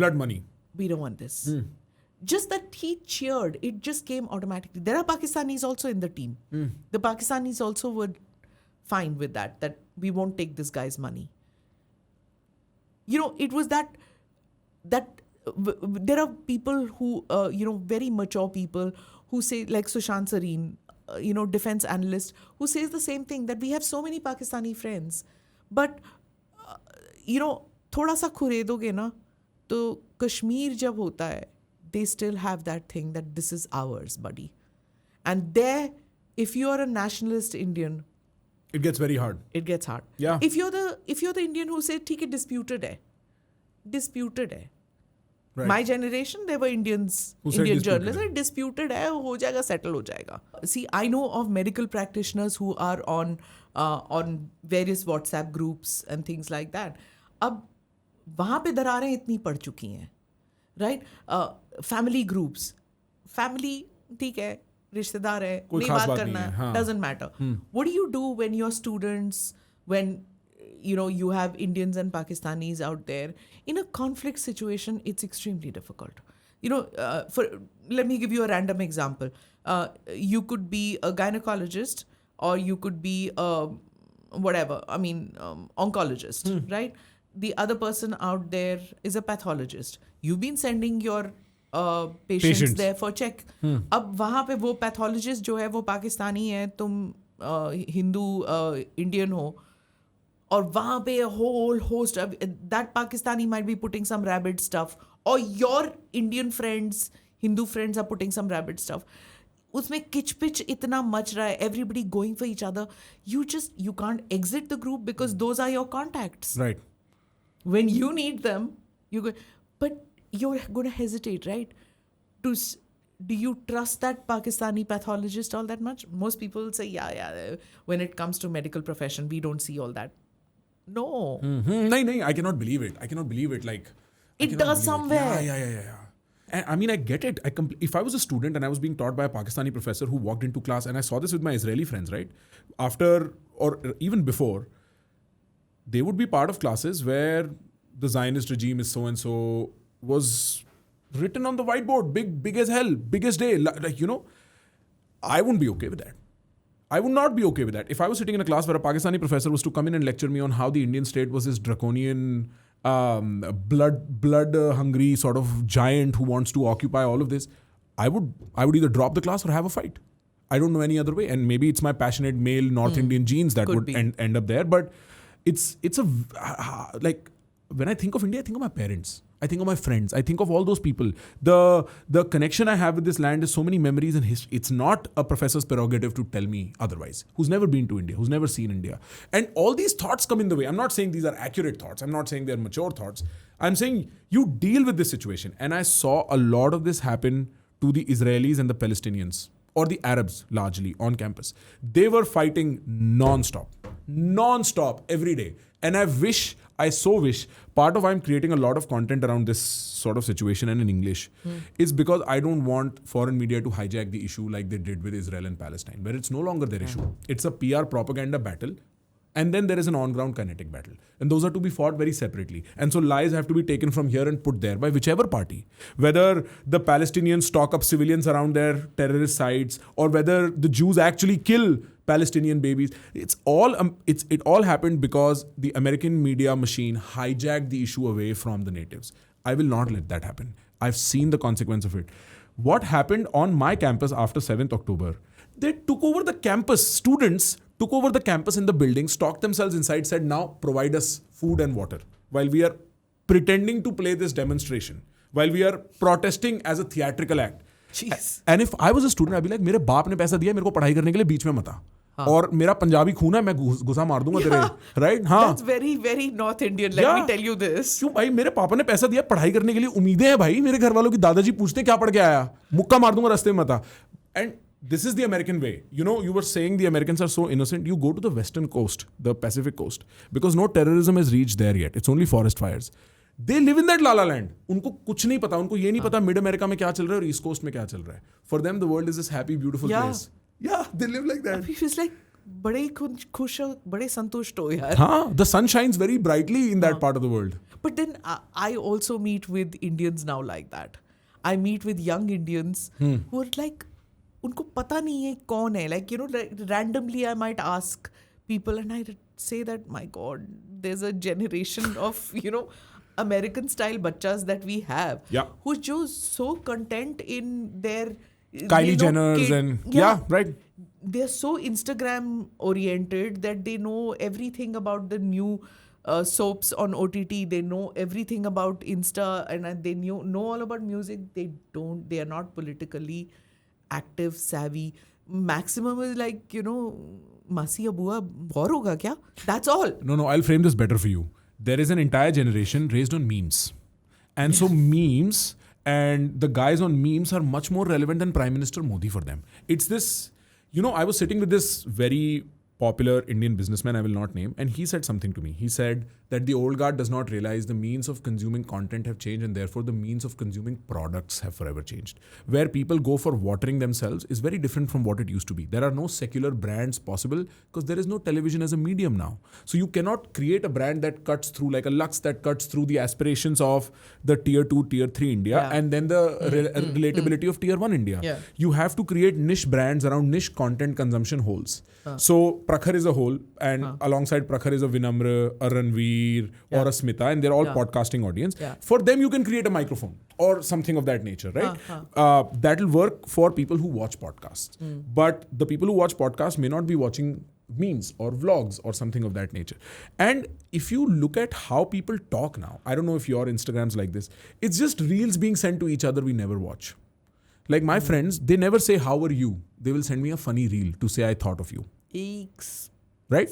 blood money. We don't want this." Just that he cheered, it just came automatically. There are Pakistanis also in the team. The Pakistanis also fine with that we won't take this guy's money. You know, it was that there are people who, very mature people who say, like Sushant Sareen, defense analyst, who says the same thing, that we have so many Pakistani friends, but, thoda sa khuredoge na, to Kashmir jab hota hai, they still have that thing that this is ours, buddy. And there, if you are a nationalist Indian, it gets very hard. It gets hard. Yeah. If you're the Indian who say, "ठीक है, disputed है." Right. My generation, there were Indian journalists. Disputed hai, ho jayega, settle ho jayega. See, I know of medical practitioners who are on various WhatsApp groups and things like that. अब वहाँ पे दरारें इतनी पड़ चुकी हैं, right? Family groups, family, ठीक है, रिश्तेदार है, नहीं बात करना है, doesn't matter. What do you do when your students, when you have Indians and Pakistanis out there in a conflict situation? It's extremely difficult. Let me give you a random example. You could be a gynecologist, or you could be oncologist, right? The other person out there is a pathologist. You've been sending your patients there for check. अब वहाँ पे वो pathologist जो है वो पाकिस्तानी है, तुम Hindu Indian हो, और वहाँ पे a whole host of that Pakistani might be putting some rabid stuff, or your Indian friends, Hindu friends are putting some rabid stuff. उसमें किचपिच इतना मच रहा है, everybody going for each other. You can't exit the group because those are your contacts. Right. When you need them, but you're going to hesitate, right? Do you trust that Pakistani pathologist all that much? Most people say, yeah. When it comes to medical profession, we don't see all that. No. No, I cannot believe it. Like, it does somewhere. Yeah. And I mean, I get it. If I was a student and I was being taught by a Pakistani professor who walked into class, and I saw this with my Israeli friends, right? After or even before, they would be part of classes where the Zionist regime is so and so was written on the whiteboard, big as hell, biggest day. Like, I wouldn't be okay with that. I would not be okay with that. If I was sitting in a class where a Pakistani professor was to come in and lecture me on how the Indian state was this draconian, blood-hungry sort of giant who wants to occupy all of this, I would either drop the class or have a fight. I don't know any other way. And maybe it's my passionate male North Indian genes that would end up there. But it's like, when I think of India, I think of my parents. I think of my friends. I think of all those people. The connection I have with this land is so many memories and history. It's not a professor's prerogative to tell me otherwise, who's never been to India, who's never seen India. And all these thoughts come in the way. I'm not saying these are accurate thoughts. I'm not saying they're mature thoughts. I'm saying you deal with this situation. And I saw a lot of this happen to the Israelis and the Palestinians, or the Arabs largely, on campus. They were fighting non-stop every day. And I so wish, part of why I'm creating a lot of content around this sort of situation and in English is because I don't want foreign media to hijack the issue like they did with Israel and Palestine, where it's no longer their issue. It's a PR propaganda battle. And then there is an on-ground kinetic battle. And those are to be fought very separately. And so lies have to be taken from here and put there by whichever party. Whether the Palestinians stock up civilians around their terrorist sites, or whether the Jews actually kill Palestinian babies. It all happened because the American media machine hijacked the issue away from the natives. I will not let that happen. I've seen the consequence of it. What happened on my campus after 7th October? They took over the campus. Students took over the campus in the building, stocked themselves inside, said, now provide us food and water while we are pretending to play this demonstration, while we are protesting as a theatrical act. Jeez. And if I was a student, I'd be like, मेरे बाप ने पैसा दिया मेरे को पढ़ाई करने के लिए, बीच में मत आ. और मेरा पंजाबी खून है, मैं घुसा मार दूंगा तेरे, राइट? हाँ, that's very very North Indian. Let me tell you this. क्यों भाई, मेरे पापा ने पैसा दिया पढ़ाई करने के लिए, उम्मीदें हैं भाई मेरे घर वालों की. दादाजी पूछते हैं क्या पढ़ के आया, मुक्का मार दूंगा रास्ते में मत आ. And this is the American way. You were saying the Americans are so innocent. You go to the western coast, the Pacific coast, because no terrorism has reached there yet. It's only forest fires. They live in that La La Land. उनको कुछ नहीं पता. उनको ये नहीं पता mid America में क्या चल रहा है और ईस्ट कोस्ट में क्या चल रहा है. For them, the world is this happy, beautiful place. Yeah, they live like that. It's like बड़े खुश हो, बड़े संतुष्ट हो यार. हाँ, the sun shines very brightly in that part of the world. But then I also meet with Indians now like that. I meet with young Indians who are like, उनको पता नहीं है कौन है. Like, randomly I might ask people, and I say that, my God, there's a generation of, American style bachas that we have, Yeah. who's just so content in their Kylie Jenners and right. They're so Instagram oriented that they know everything about the new soaps on OTT. They know everything about Insta, and they know all about music. They are not politically active, savvy. Maximum is like, Masi Abua bore hoga kya? That's all. No, I'll frame this better for you. There is an entire generation raised on memes. And so memes and the guys on memes are much more relevant than Prime Minister Modi for them. It's this, I was sitting with this very popular Indian businessman I will not name, and he said something to me. He said that the old guard does not realize the means of consuming content have changed, and therefore the means of consuming products have forever changed. Where people go for watering themselves is very different from what it used to be. There are no secular brands possible because there is no television as a medium now. So you cannot create a brand that cuts through, like a Lux that cuts through the aspirations of the tier 2, tier 3 India, and then the relatability of tier 1 India. Yeah. You have to create niche brands around niche content consumption holes. So Prakhar is a whole, and alongside Prakhar is a Vinamra, a Ranveer, or a Smita, and they're all podcasting audience. Yeah. For them, you can create a microphone or something of that nature, right? That'll work for people who watch podcasts. But the people who watch podcasts may not be watching memes or vlogs or something of that nature. And if you look at how people talk now, I don't know if your Instagram's like this, it's just reels being sent to each other we never watch. Like my friends, they never say, how are you? They will send me a funny reel to say, I thought of you. Eeks. Right?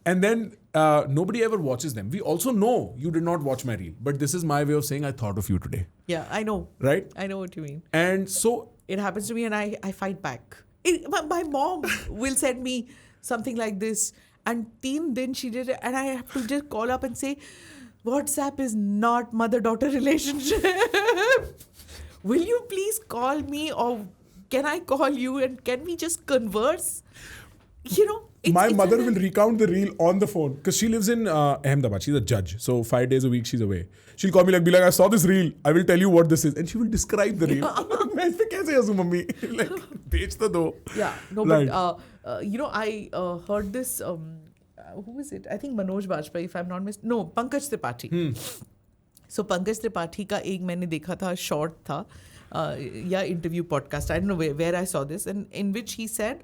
And then nobody ever watches them. We also know you did not watch my reel, but this is my way of saying I thought of you today. Yeah, I know. Right? I know what you mean. And so it happens to me, and I fight back. My mom will send me something like this, and then she did it, and I have to just call up and say, WhatsApp is not mother-daughter relationship. Will you please call me, or can I call you, and can we just converse? My mother will recount the reel on the phone because she lives in Ahmedabad. She's a judge. So 5 days a week she's away. She'll call me be like, I saw this reel. I will tell you what this is. And she will describe the reel. मैं इस पे कैसे हंसूं mummy? Like, भेज तो दो. Yeah. No, right. But, I heard this, who is it? I think Manoj Bajpayee, if I'm not mistaken. No, Pankaj Tripathi. So Pankaj Tripathi का एक मैंने देखा था, short था. Interview podcast. I don't know where I saw this, and in which he said,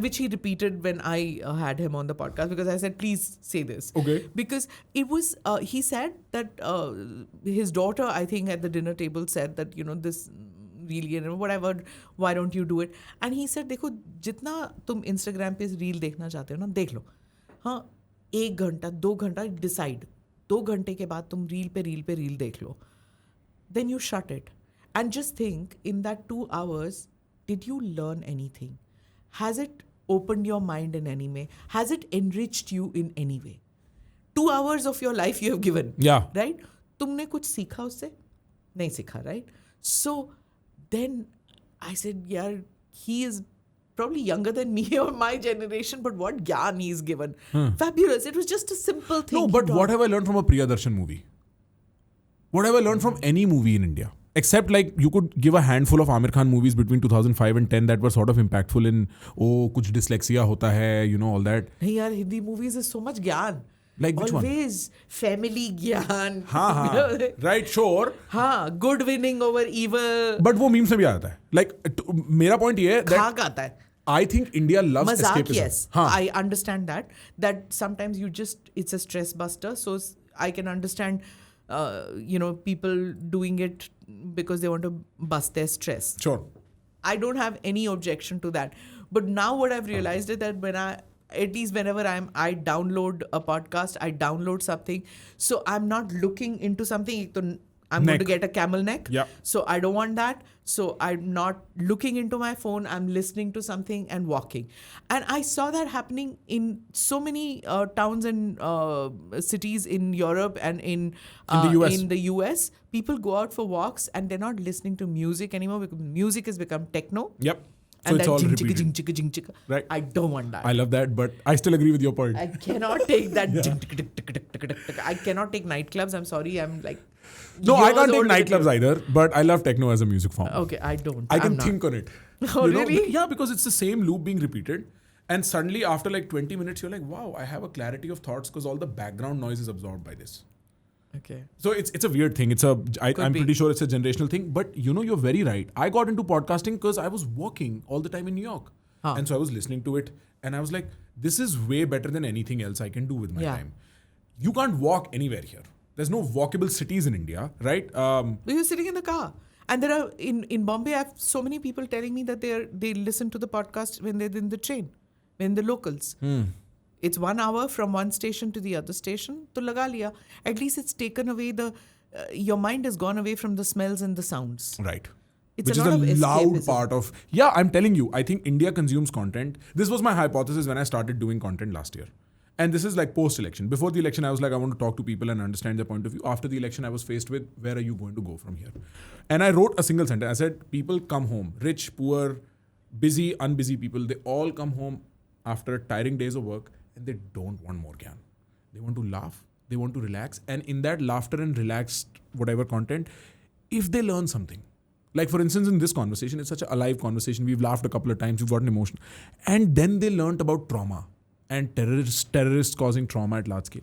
which he repeated when I had him on the podcast, because I said, please say this. Okay. Because it was, he said that his daughter, I think at the dinner table said that, this really, whatever, why don't you do it? And he said, देखो जितना तुम Instagram पे reel देखना चाहते हो ना, देख लो. हाँ, 1 घंटा, 2 घंटा, decide. 2 घंटे के बाद तुम reel पे reel देख लो. Then you shut it. And just think, in that 2 hours, did you learn anything? Has it opened your mind in any way? Has it enriched you in any way? 2 hours of your life you have given. Yeah. Right? तुमने कुछ सीखा उससे? नहीं सीखा, right? So then I said, yeah, he is probably younger than me or my generation, but what gyan he's given. Fabulous. It was just a simple thing. No, but what have I learned from a Priyadarshan movie? What have I learned from any movie in India? Except like you could give a handful of Amir Khan movies between 2005 and 10 that were sort of impactful in, kuch dyslexia hota hai, all that. Hey, yaar, Hindi movies is so much gyan. Like which Always one? family gyan. Right, sure. Good winning over evil. But वो memes में भी आता है. Like, मेरा point ये है that आता है. I think India loves Mazak, escapism. yes. I understand that sometimes it's a stress buster. So I can understand, people doing it because they want to bust their stress. Sure. I don't have any objection to that. But now what I've realized is that whenever I download a podcast, I download something. So I'm not looking into something. I'm going to get a camel neck. Yeah. So I don't want that. So I'm not looking into my phone. I'm listening to something and walking. And I saw that happening in so many towns and cities in Europe and in the US. People go out for walks and they're not listening to music anymore because music has become techno. Yep. So And it's that all jing repeated. chicka jing chicka. Right. I don't want that. I love that, but I still agree with your point. I cannot take that. Jing chicka tick tick tick tick tick tick. I cannot take nightclubs. I'm sorry. I'm like. No, I can't take older than nightclubs you. either, but I love techno as a music form. Okay, I don't. I I'm can not. think on it. Oh, really? Yeah, because it's the same loop being repeated. And suddenly after like 20 minutes, you're like, wow, I have a clarity of thoughts because all the background noise is absorbed by this. Okay. So it's a weird thing. I'm pretty sure it's a generational thing. But you're very right. I got into podcasting because I was working all the time in New York. And so I was listening to it and I was like, this is way better than anything else I can do with my time. You can't walk anywhere here. There's no walkable cities in India, right? You're sitting in the car. And there are, in Bombay, I have so many people telling me that they listen to the podcast when they're in the train, when the locals. It's 1 hour from one station to the other station. To laga liya. At least it's taken away your mind has gone away from the smells and the sounds. Right. It's Which a is lot a of loud escapism. part of... Yeah, I'm telling you, I think India consumes content. This was my hypothesis when I started doing content last year. And this is like post-election. Before the election, I was like, I want to talk to people and understand their point of view. After the election, I was faced with, where are you going to go from here? And I wrote a single sentence. I said, people come home. Rich, poor, busy, unbusy people. They all come home after tiring days of work and they don't want more gyan. They want to laugh. They want to relax. And in that laughter and relaxed whatever content, if they learn something, like for instance, in this conversation, it's such an alive conversation. We've laughed a couple of times. We've gotten emotional. And then they learnt about trauma and terrorists causing trauma at large scale.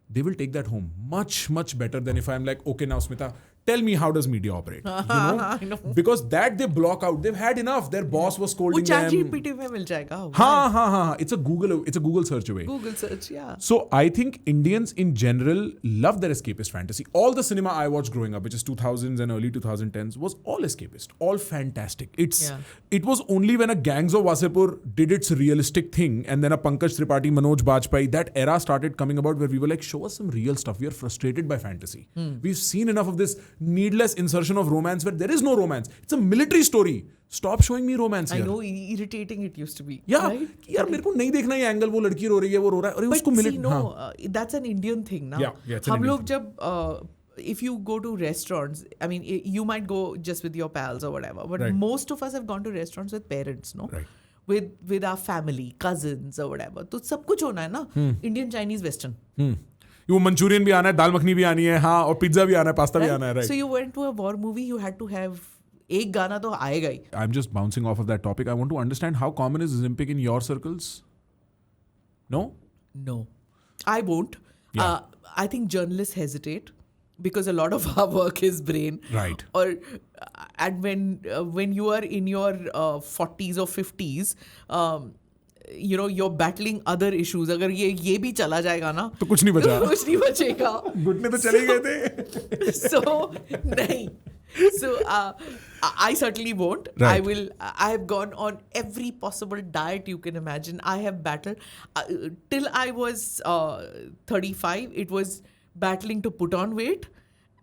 They will take that home much, much better than if I'm like, okay, now Smita, tell me how does media operate? I know. Because that they block out. They've had enough. Their boss was scolding them. ChatGPT mein mil jayega. Ha. It's a Google search away. Google search, yeah. So I think Indians in general love their escapist fantasy. All the cinema I watched growing up, which is 2000s and early 2010s, was all escapist, all fantastic. It was only when a Gangs of Wasepur did its realistic thing and then a Pankaj Tripathi, Manoj Bajpayee, that era started coming about where we were like, show us some real stuff. We are frustrated by fantasy. We've seen enough of this needless insertion of romance where there is no romance. It's a military story. Stop showing me romance here. I know, irritating it used to be. Yeah, right? यार मेरे को नहीं देखना ये angle वो लड़की रो रही है वो रो रहा है अरे उसको मिले that's an Indian thing now. Yeah, it's an हम Indian लोग जब if you go to restaurants, I mean, you might go just with your pals or whatever, but most of us have gone to restaurants with parents, no? Right. With our family, cousins or whatever. तो सब कुछ होना है ना? Indian, Chinese, Western. वो Manchurian भी आना है दाल मखनी भी आनी है हाँ और पिज्जा भी आना है पास्ता भी आना है So you went to a war movie, you had to have एक गाना तो आएगा ही. I'm just bouncing off of that topic. I want to understand how common is Ozempic in your circles? No? No. I won't. Yeah. I think journalists hesitate because a lot of our work is brain. Right. Or and when you are in your 40s or 50s, you're battling other issues. अगर ये भी चला जाएगा ना तो कुछ नहीं बचा. कुछ नहीं बचेगा. घुटने तो चले गए थे. So नहीं. So I certainly won't. Right. I have gone on every possible diet you can imagine. I have battled till I was 35. It was battling to put on weight.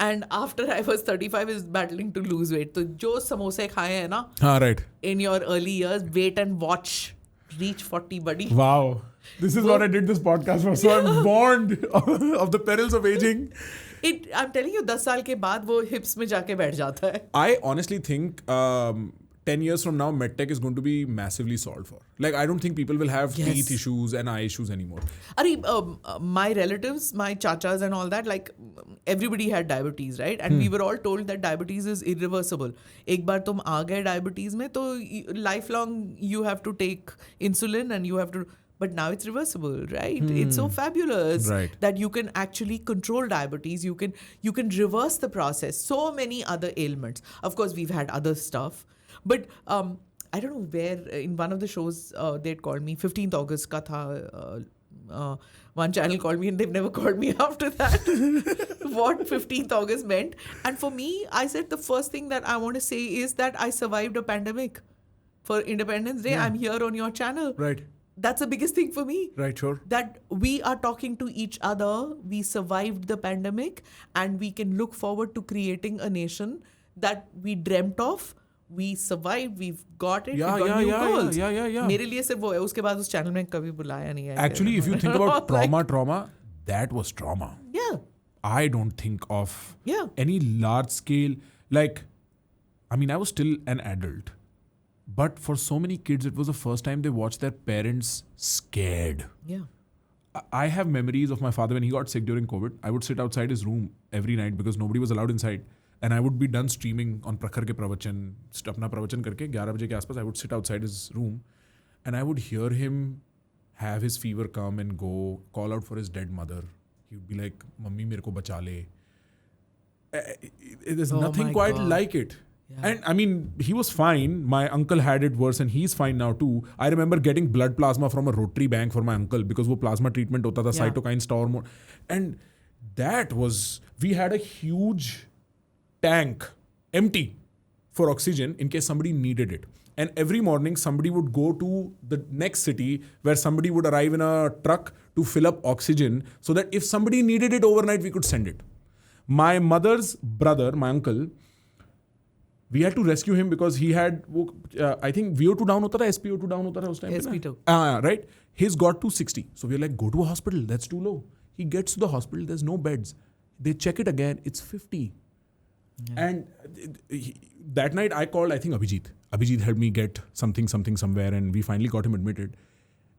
And after I was 35 is battling to lose weight. So जो समोसे खाए हैं ना right. in your early years, wait and watch. Reach 40, buddy. Wow. This is what I did this podcast for. So I'm warned of the perils of aging. I'm telling you, 10 साल के बाद वो hips में जाके बैठ जाता है. I honestly think 10 years from now, medtech is going to be massively solved for. Like, I don't think people will have teeth issues and eye issues anymore. My relatives, my chachas and all that, like everybody had diabetes, right? And we were all told that diabetes is irreversible. एक बार तुम आ गए diabetes में तो lifelong you have to take insulin and you have to... But now it's reversible, right? It's so fabulous that you can actually control diabetes. You can reverse the process. So many other ailments. Of course, we've had other stuff. But I don't know where, in one of the shows, they'd called me. 15th August ka tha. One channel called me and they've never called me after that. What 15th August meant. And for me, I said the first thing that I want to say is that I survived a pandemic. For Independence Day, I'm here on your channel. Right. That's the biggest thing for me. Right, sure. That we are talking to each other. We survived the pandemic and we can look forward to creating a nation that we dreamt of. We survived. We've got it. Yeah, we got new goals. Yeah. मेरे लिए सिर्फ वो है. उसके बाद उस channel में कभी बुलाया नहीं है. Actually, if you think about trauma, that was trauma. Yeah. I don't think of any large scale, like, I mean, I was still an adult. But for so many kids, it was the first time they watched their parents scared. Yeah. I have memories of my father when he got sick during COVID. I would sit outside his room every night because nobody was allowed inside. And I would be done streaming on Prakhar ke pravachan, apna pravachan karke, 11 baje ke aspas, I would sit outside his room. And I would hear him have his fever come and go, call out for his dead mother. He would be like, Mummy, mere ko bacha le. There's Oh nothing my quite God. like it. Yeah. And I mean, he was fine. My uncle had it worse and he's fine now too. I remember getting blood plasma from a Rotary bank for my uncle because wo plasma treatment hota tha, Yeah. cytokine storm. And that was, we had a huge tank empty for oxygen in case somebody needed it. And every morning somebody would go to the next city where somebody would arrive in a truck to fill up oxygen so that if somebody needed it overnight, we could send it. My mother's brother, my uncle, we had to rescue him because he had, I think VO2 down hota tha, SpO2 down hota tha us time. SpO2. Right? He's got 260. So we're like, go to a hospital. That's too low. He gets to the hospital. There's no beds. They check it again. It's 50. Yeah. And that night I called, I think, Abhijit. Abhijit helped me get something somewhere and we finally got him admitted.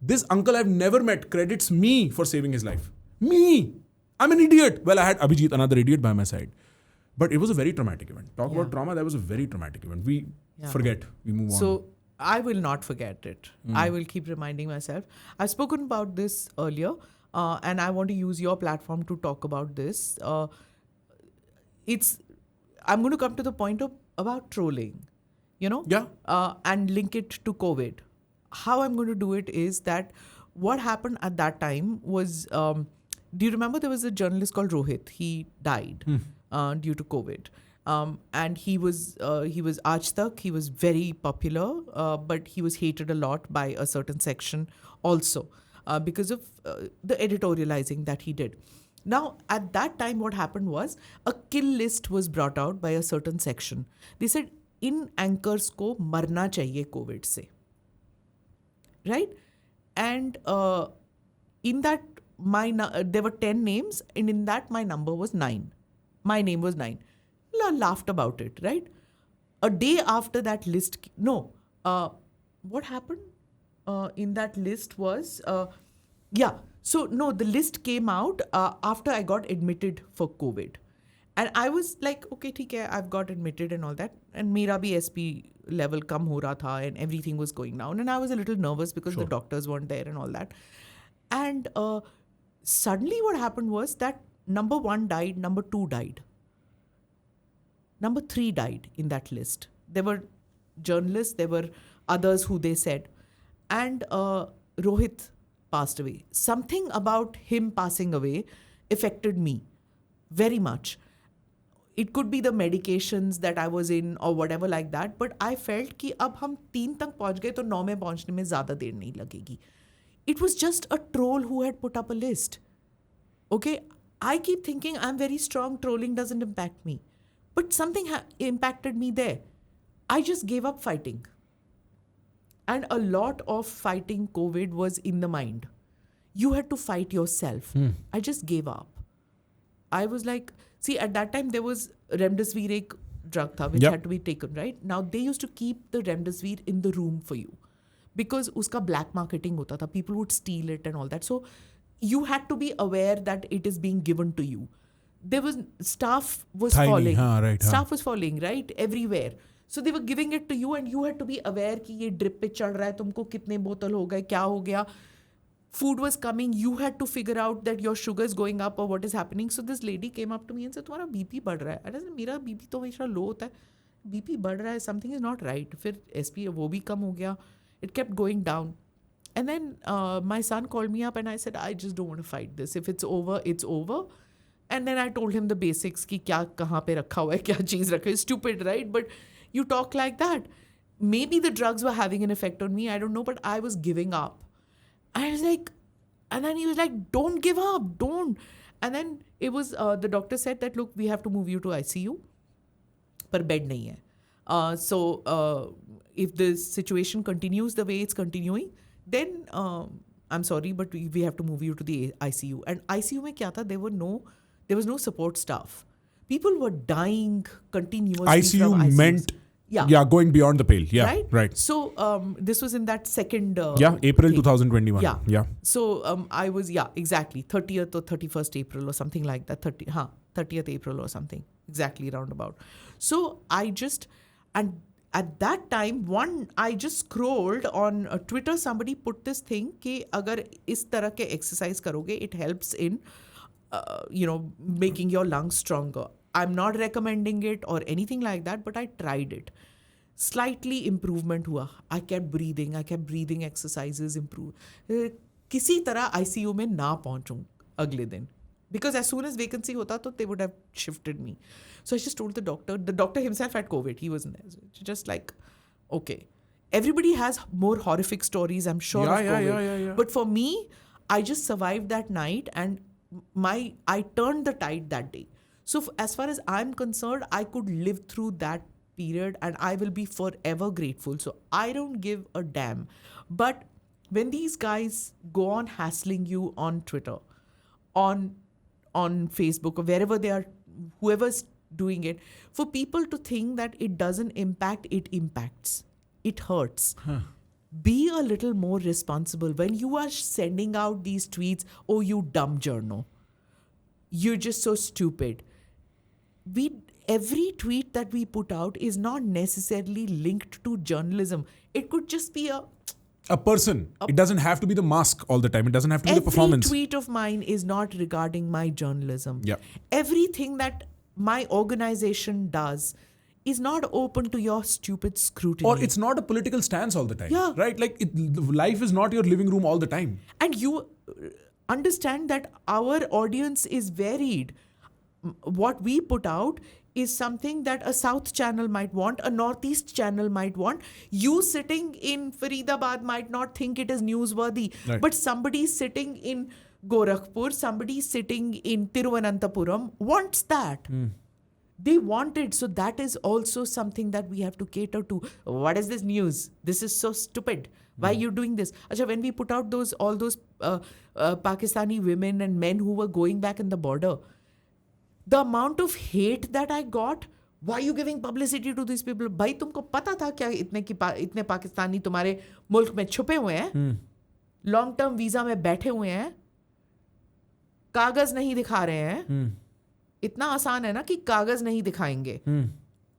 This uncle I've never met credits me for saving his life. Me! I'm an idiot. Well, I had Abhijit, another idiot by my side. But it was a very traumatic event. Talk about trauma, that was a very traumatic event. We forget, we move on. So I will not forget it. I will keep reminding myself. I've spoken about this earlier, and I want to use your platform to talk about this. I'm going to come to the point about trolling, and link it to COVID. How I'm going to do it is that what happened at that time was, do you remember there was a journalist called Rohit? He died due to COVID. And he was Aaj Tak. He was very popular, but he was hated a lot by a certain section also because of the editorializing that he did. Now, at that time, what happened was a kill list was brought out by a certain section. They said, in anchors ko marna chahiye COVID se. Right? And in that, there were 10 names, and in that, my number was 9. My name was 9. Laughed about it, right? A day after that list, what happened in that list was, the list came out after I got admitted for COVID. And I was like, okay, theek hai, I've got admitted and all that. And mera bhi SP level kam ho raha tha and everything was going down. And I was a little nervous because the doctors weren't there and all that. And suddenly what happened was that number 1 died, number 2 died. Number 3 died in that list. There were journalists, there were others who they said. And Rohit passed away. Something about him passing away affected me very much. It could be the medications that I was in or whatever like that. But I felt कि अब हम 3 तक पहुंच गए तो 9 में पहुंचने में ज़्यादा देर नहीं लगेगी. It was just a troll who had put up a list. Okay, I keep thinking I'm very strong, trolling doesn't impact me. But something impacted me there. I just gave up fighting. And a lot of fighting COVID was in the mind. You had to fight yourself. I just gave up. I was like, see, at that time there was Remdesivir ek drug tha, which had to be taken, right? Now they used to keep the Remdesivir in the room for you. Because uska black marketing hota tha. People would steal it and all that. So you had to be aware that it is being given to you. There was staff was falling. Staff was falling, right? Everywhere. So they were giving it to you and you had to be aware कि ये drip पे चढ़ रहा है, तुमको कितने बोतल हो गए, क्या हो गया. Food was coming. You had to figure out that your sugar is going up or what is happening. So this lady came up to me and said, तुम्हारा BP बढ़ रहा है. I said, मेरा BP तो हमेशा low होता है. BP बढ़ रहा है. Something is not right. फिर SP वो भी कम हो गया. It kept going down. And then my son called me up and I said, I just don't want to fight this. If it's over, it's over. And then I told him the basics कि क्या कहाँ पे रखा हुआ है, क्या चीज़ रखा है. Stupid, right? But you talk like that. Maybe the drugs were having an effect on me. I don't know, but I was giving up. I was like, and then he was like, don't give up, don't. And then it was, the doctor said that, look, we have to move you to ICU, पर bed नहीं है. So if the situation continues the way it's continuing, then I'm sorry, but we have to move you to the ICU. And ICU में क्या था? There was no support staff. People were dying continuously. ICU from ICUs. meant going beyond the pale. Yeah, right. So this was in that second. April thing. 2021. Yeah. So I was exactly 30th or 31st April or something like that. 30th April or something exactly roundabout. So I just, and at that time, I just scrolled on Twitter, somebody put this thing कि अगर इस तरह के exercise करोगे, it helps in, making your lungs stronger. I'm not recommending it or anything like that, but I tried it. Slightly improvement हुआ. I kept breathing exercises, improve. किसी तरह ICU में ना पहुंचूं अगले दिन. Because as soon as vacancy hota, तो they would have shifted me. So I just told the doctor. The doctor himself had COVID. He wasn't there. So just like, okay. Everybody has more horrific stories, I'm sure, of COVID. Yeah. But for me, I just survived that night and I turned the tide that day. So as far as I'm concerned, I could live through that period and I will be forever grateful. So I don't give a damn. But when these guys go on hassling you on Twitter, on Facebook or wherever they are, whoever's doing it, for people to think that it doesn't impact, it impacts. It hurts. Be a little more responsible. When you are sending out these tweets, oh, you dumb journo. You're just so stupid. Every tweet that we put out is not necessarily linked to journalism. It could just be a person. It doesn't have to be the mask all the time. It doesn't have to be the performance. Every tweet of mine is not regarding my journalism. Yeah. Everything that my organization does is not open to your stupid scrutiny. Or it's not a political stance all the time. Yeah. Right? Like, life is not your living room all the time. And you understand that our audience is varied. What we put out is something that a South channel might want, a Northeast channel might want. You sitting in Faridabad might not think it is newsworthy. Right. But somebody sitting in Gorakhpur, somebody sitting in Tiruvananthapuram wants that. They want it. So that is also something that we have to cater to. What is this news? This is so stupid. Why are you doing this? Achha, when we put out all those Pakistani women and men who were going back in the border, the amount of hate that I got, why are you giving publicity to these people? भाई तुमको पता था क्या इतने पाकिस्तानी तुम्हारे मुल्क में छुपे हुए हैं, लॉन्ग टर्म वीजा में बैठे हुए हैं, कागज नहीं दिखा रहे हैं. इतना आसान है ना कि कागज नहीं दिखाएंगे.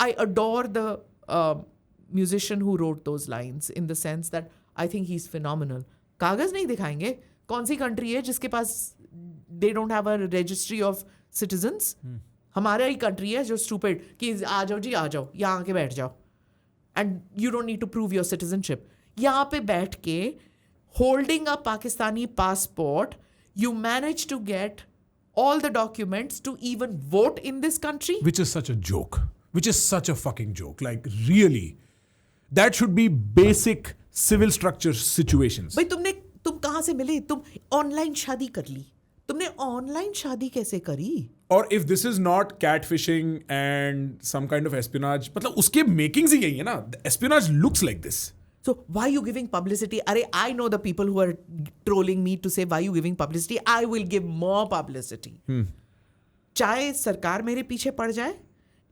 I adore the musician who wrote those lines in the sense that I think he's phenomenal. कागज नहीं दिखाएंगे. कौन सी कंट्री है जिसके पास they don't have a registry of citizens? हमारा ही कंट्री है जो stupid कि आ जाओ जी, आ जाओ, यहाँ आके बैठ जाओ, and you don't need to prove your citizenship. यहाँ पे बैठ के holding a Pakistani passport, you manage to get all the documents to even vote in this country. Which is such a joke. Which is such a fucking joke. Like, really. That should be basic civil structure situations. भाई तुम कहाँ से मिले? तुम online शादी कर ली. तुमने online शादी कैसे करी? Or if this is not catfishing and some kind of espionage, मतलब उसके makings ही यही है ना. The espionage looks like this. So why are you giving publicity? I know the people who are trolling me to say why are you giving publicity. I will give more publicity. चाहे सरकार मेरे पीछे पड़ जाए,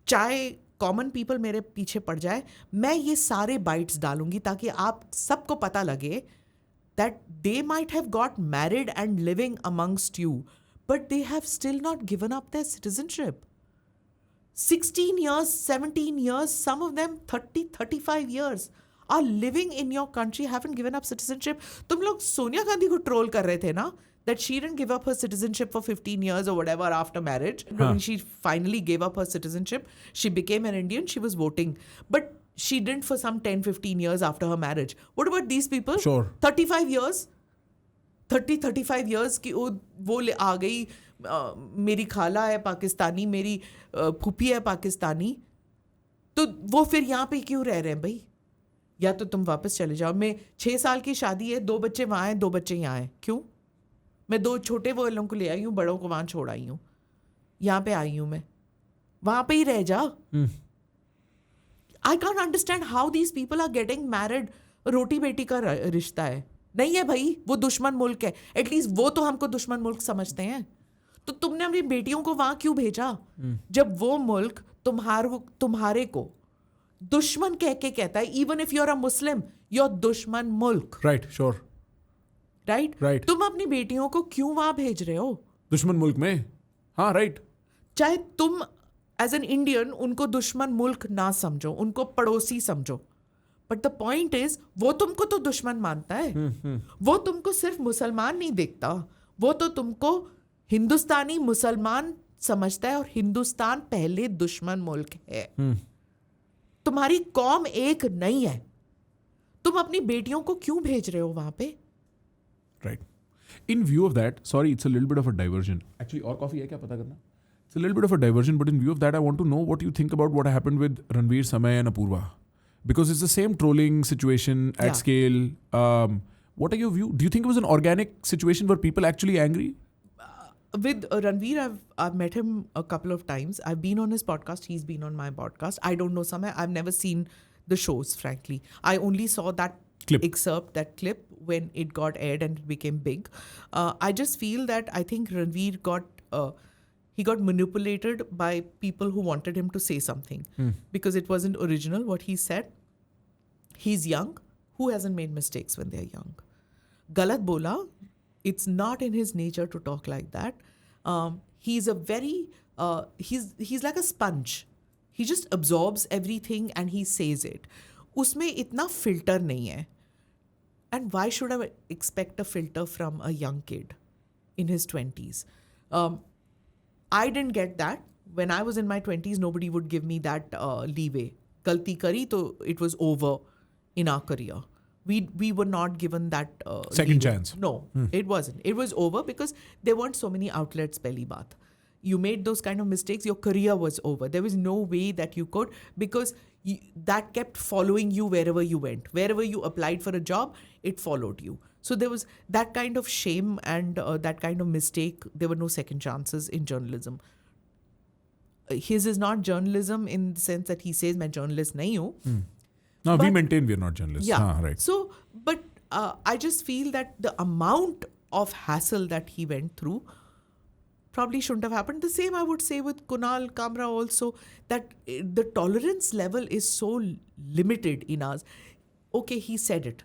चाहे common people मेरे पीछे पड़ जाए, मैं ये सारे बाइट्स डालूंगी ताकि आप सबको पता लगे that they might have got married and living amongst you, but they have still not given up their citizenship. 16 years, 17 years, some of them 30, 35 years are living in your country, haven't given up citizenship. तुम लोग सोनिया गांधी को troll कर रहे थे ना, that she didn't give up her citizenship for 15 years or whatever after marriage. When she finally gave up her citizenship, she became an Indian, she was voting. But she didn't for some 10, 15 years after her marriage. What about these people? Sure. 35 years? 35 years कि वो आ गई, मेरी खाला है पाकिस्तानी, मेरी फूफी है पाकिस्तानी, तो वो फिर यहाँ पे क्यों रह रहे हैं भाई? या तो तुम वापस चले जाओ. मैं 6 साल की शादी है, 2 बच्चे वहाँ हैं, 2 बच्चे यहाँ हैं. क्यों? मैं 2 छोटे वो लोगों को ले आई हूँ, बड़ों को वहाँ छोड़ आई हूँ. यहाँ पे आई हूँ मैं, वहाँ पे ही रह जा. I can't understand how these people are getting married. रोटी बेटी का रिश्ता है. नहीं है भाई, वो दुश्मन मुल्क है. एटलीस्ट वो तो हमको दुश्मन मुल्क समझते हैं. तो तुमने अपनी बेटियों को वहां क्यों भेजा जब वो मुल्क तुम्हारे को दुश्मन कह के कहता है? Even if you are a Muslim, your दुश्मन मुल्क. Right, sure. राइट. तुम अपनी बेटियों को क्यों वहां भेज रहे हो? दुश्मन मुल्क में. हाँ, राइट. चाहे तुम एज एन इंडियन उनको दुश्मन मुल्क ना समझो, उनको पड़ोसी समझो. बट द पॉइंट इज वो तुमको तो दुश्मन मानता है. वो तुमको सिर्फ मुसलमान नहीं देखता, वो तो तुमको हिंदुस्तानी मुसलमान समझता है और हिंदुस्तान पहले दुश्मन मुल्क है. तुम्हारी कौम एक नहीं है. तुम अपनी बेटियों को क्यों भेज रहे हो वहां पे? Right. In view of that, sorry, it's a little bit of a diversion. Actually, और coffee है क्या पता करना? It's a little bit of a diversion, but in view of that, I want to know what you think about what happened with Ranveer, Samay, and Apurva, because it's the same trolling situation at scale. What are your views? Do you think it was an organic situation? Were people actually angry? With Ranveer, I've met him a couple of times. I've been on his podcast. He's been on my podcast. I don't know Samay. I've never seen the shows, frankly. I only saw that clip when it got aired and it became big. I just feel that I think Ranveer got manipulated by people who wanted him to say something because it wasn't original what he said. He's young. Who hasn't made mistakes when they're young? Galat bola. It's not in his nature to talk like that. He's a very he's like a sponge. He just absorbs everything and he says it. उसमें इतना filter नहीं है. And why should I expect a filter from a young kid in his 20s? I didn't get that. When I was in my 20s, nobody would give me that leeway. Galti kari, to it was over in our career. We were not given that Second leeway. chance. No, it wasn't. It was over because there weren't so many outlets, pehli baat. You made those kind of mistakes, your career was over. There was no way that you could, because that kept following you wherever you went. Wherever you applied for a job, it followed you. So there was that kind of shame and that kind of mistake. There were no second chances in journalism. His is not journalism in the sense that he says, "Main journalist nahi hu." No, we maintain we are not journalists. Yeah. Right. So, but I just feel that the amount of hassle that he went through probably shouldn't have happened. The same I would say with Kunal Kamra also, that the tolerance level is so limited in us. Okay, he said it,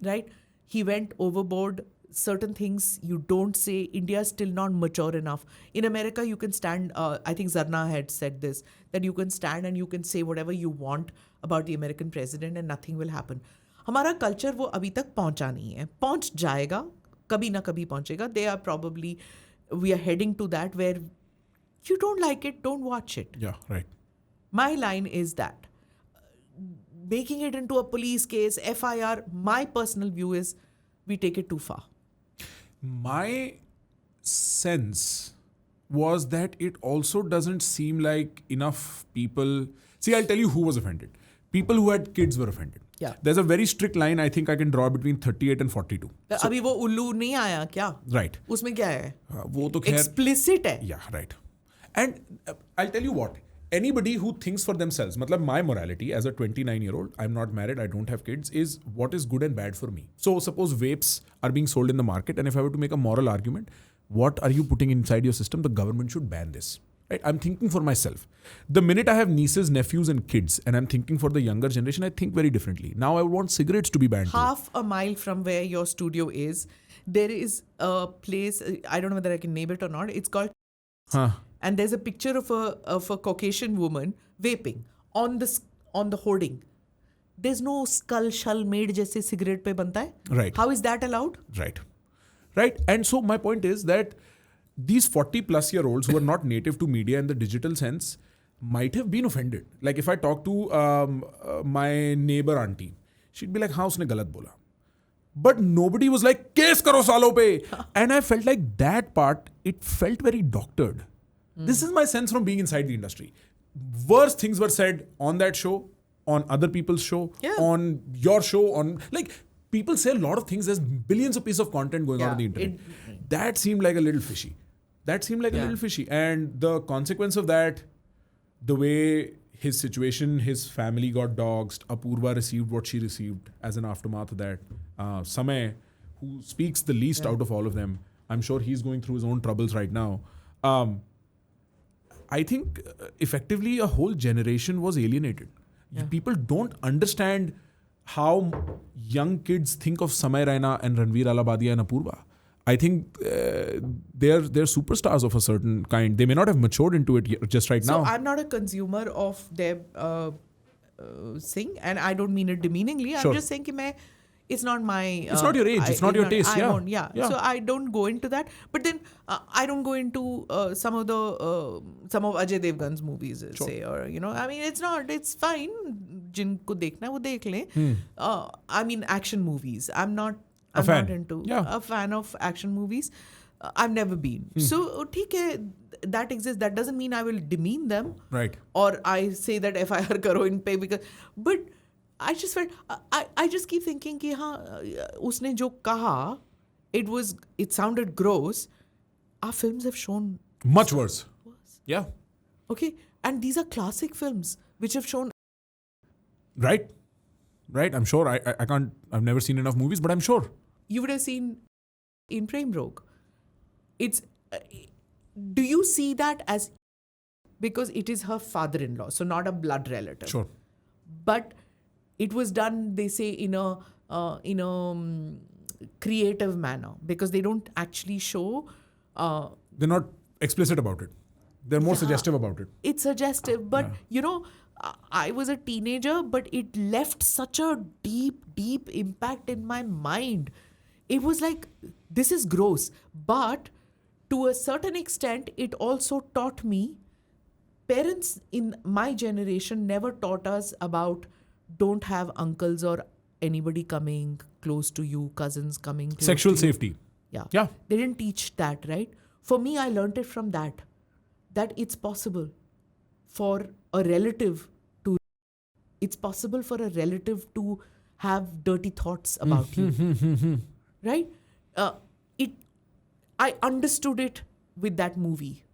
right? He went overboard. Certain things you don't say. India is still not mature enough. In America, you can stand, I think Zarna had said this, that you can stand and you can say whatever you want about the American president and nothing will happen. हमारा culture वो अभी तक पहुंचा नहीं है. पहुंच जाएगा, कभी ना कभी पहुंचेगा. They are probably, we are heading to that where you don't like it, don't watch it. Yeah, right. My line is that making it into a police case, FIR, my personal view is we take it too far. My sense was that it also doesn't seem like enough people. See, I'll tell you who was offended. People who had kids were offended. Yeah. There's a very strict line I think I can draw between 38 and 42. अभी वो उल्लू नहीं आया क्या? Right. उसमें क्या है? वो तो खैर Explicit है. Yeah, right. And I'll tell you what. Anybody who thinks for themselves, matlab my morality as a 29-year-old, I'm not married, I don't have kids, is what is good and bad for me. So suppose vapes are being sold in the market, and if I were to make a moral argument, what are you putting inside your system? The government should ban this. Right? I'm thinking for myself. The minute I have nieces, nephews, and kids, and I'm thinking for the younger generation, I think very differently. Now I would want cigarettes to be banned. Half a mile from where your studio is, there is a place, I don't know whether I can name it or not, it's called... And there's a picture of a Caucasian woman vaping on the hoarding. There's no skull shell made जैसे cigarette पे बनता है. Right. How is that allowed? Right. Right. And so my point is that these 40-plus-year-olds who are not native to media in the digital sense might have been offended. Like if I talk to my neighbor auntie, she'd be like, हाँ उसने गलत बोला. But nobody was like, case karo सालों पे. And I felt like that part, it felt very doctored. This is my sense from being inside the industry. Worse things were said on that show, on other people's show, on your show, on like people say a lot of things. There's billions of pieces of content going on the internet. That seemed like a little fishy. And the consequence of that, the way his situation, his family got doxxed, Apurva received what she received as an aftermath of that. Samay, who speaks the least out of all of them, I'm sure he's going through his own troubles right now. I think effectively a whole generation was alienated. Yeah. People don't understand how young kids think of Samay, Raina and Ranveer Alabadia and Apurva. I think they're superstars of a certain kind. They may not have matured into it just right So now. I'm not a consumer of their thing, and I don't mean it demeaningly. Sure. I'm just saying कि मैं, it's not my. It's not your age. It's not your taste. I Yeah. won't, yeah. Yeah. So I don't go into that. But then I don't go into some of Ajay Devgan's movies, Sure. say, or I mean, it's fine. जिनको देखना है वो देख लें. I mean, action movies. I'm not fan. into Yeah. a fan of action movies. I've never been. So ठीक है, that exists. That doesn't mean I will demean them. Right. Or I say that FIR करो इन पे because, but I just felt I just keep thinking कि हाँ उसने जो कहा, it sounded gross. Our films have shown Much worse. Yeah. okay, and these are classic films which have shown. Right. I'm sure. I can't. I've never seen enough movies, but I'm sure. You would have seen in Prem Rogue. It's do you see that as because it is her father-in-law, so not a blood relative. Sure. But it was done, they say, in a creative manner because they don't actually show. They're not explicit about it. They're more suggestive about it. It's suggestive, but I was a teenager, but it left such a deep impact in my mind. It was like, this is gross, but to a certain extent, it also taught me. Parents in my generation never taught us about don't have uncles or anybody coming close to you, cousins coming close Sexual to you. safety. Yeah. They didn't teach that, right? For me, I learned it from that it's possible for a relative to have dirty thoughts about you. Right? I understood it with that movie.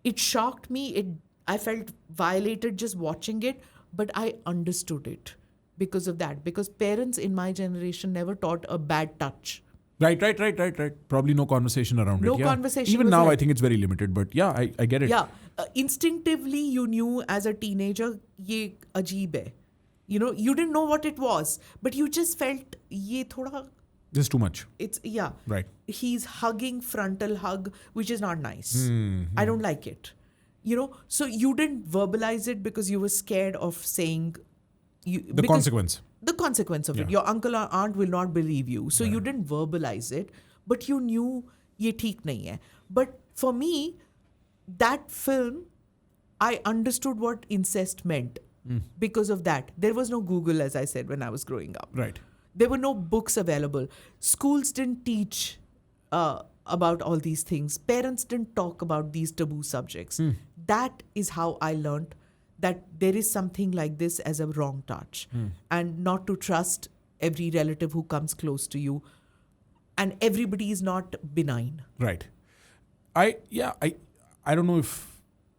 It shocked me. I felt violated just watching it, but I understood it because of that. Because parents in my generation never taught a bad touch. Right. Probably no conversation around it. No Yeah. conversation. Even was now, like, I think it's very limited. But yeah, I get it. yeah, instinctively you knew as a teenager, ye ajeeb hai. You didn't know what it was, but you just felt ye thoda. This is too much. It's Right. He's hugging, frontal hug, which is not nice. I don't like it. So you didn't verbalize it because you were scared of saying The consequence. The consequence of it. Your uncle or aunt will not believe you. So you didn't verbalize it, but you knew ye theek nahi hai. But for me, that film, I understood what incest meant because of that. There was no Google, as I said, when I was growing up. Right. There were no books available. Schools didn't teach about all these things. Parents didn't talk about these taboo subjects. That is how I learned that there is something like this as a wrong touch, and not to trust every relative who comes close to you. And everybody is not benign. Right. I don't know if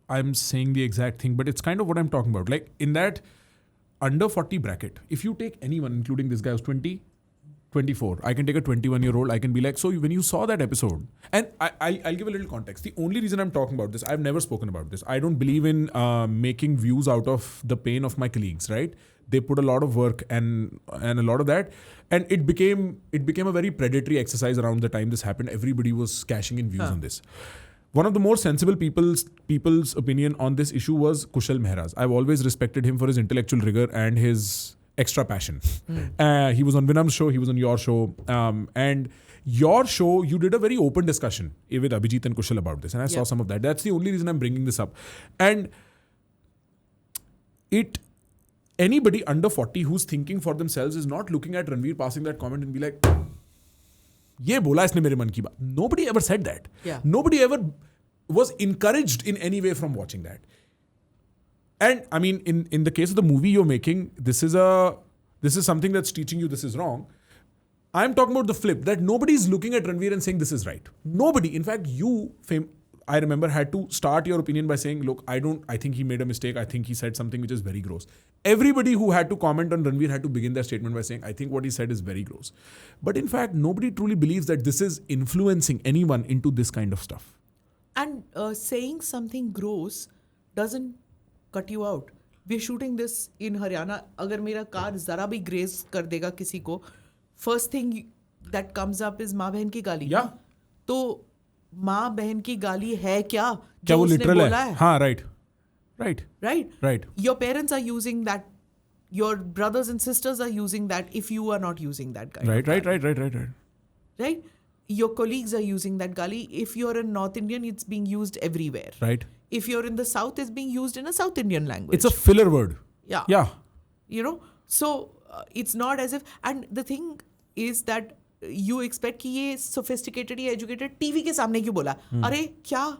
I'm saying the exact thing, but it's kind of what I'm talking about. Like in that under 40 bracket, if you take anyone, including this guy who's 20, 24, I can take a 21-year-old, I can be like, so when you saw that episode, and I'll give a little context. The only reason I'm talking about this, I've never spoken about this. I don't believe in making views out of the pain of my colleagues, right? They put a lot of work and a lot of that, and it became a very predatory exercise around the time this happened. Everybody was cashing in views on this. One of the more sensible people's opinion on this issue was Kushal Mehra's. I've always respected him for his intellectual rigor and his extra passion. He was on Vinam's show, he was on your show. And your show, you did a very open discussion with Abhijit and Kushal about this. And I saw some of that. That's the only reason I'm bringing this up. And anybody under 40 who's thinking for themselves is not looking at Ranveer passing that comment and be like, ye bola isne mere man ki baat. Nobody ever said that. Yeah. Nobody ever was encouraged in any way from watching that. And I mean, in the case of the movie you're making, this is something that's teaching you this is wrong. I'm talking about the flip, that nobody is looking at Ranveer and saying this is right. Nobody. In fact, I remember, had to start your opinion by saying, look, I think he made a mistake. I think he said something which is very gross. Everybody who had to comment on Ranveer had to begin their statement by saying, I think what he said is very gross. But in fact, nobody truly believes that this is influencing anyone into this kind of stuff. And saying something gross doesn't cut you out. We're shooting this in Haryana. Agar mera car zara bhi graze kar dega kisi ko, first thing that comes up is माँ बहन की गाली. Yeah. तो माँ बहन की गाली है क्या क्या जो वो उसने literal बोला है? है? हाँ, right. Right. Right. Your parents are using that. Your brothers and sisters are using that if you are not using that gali. Right. Right? Your colleagues are using that gali. If you're a North Indian, it's being used everywhere. Right. If you're in the South, it's being used in a South Indian language. It's a filler word. Yeah. You know, so it's not as if, and the thing is that you expect कि ये sophisticated या educated TV के सामने क्यों बोला? अरे क्या?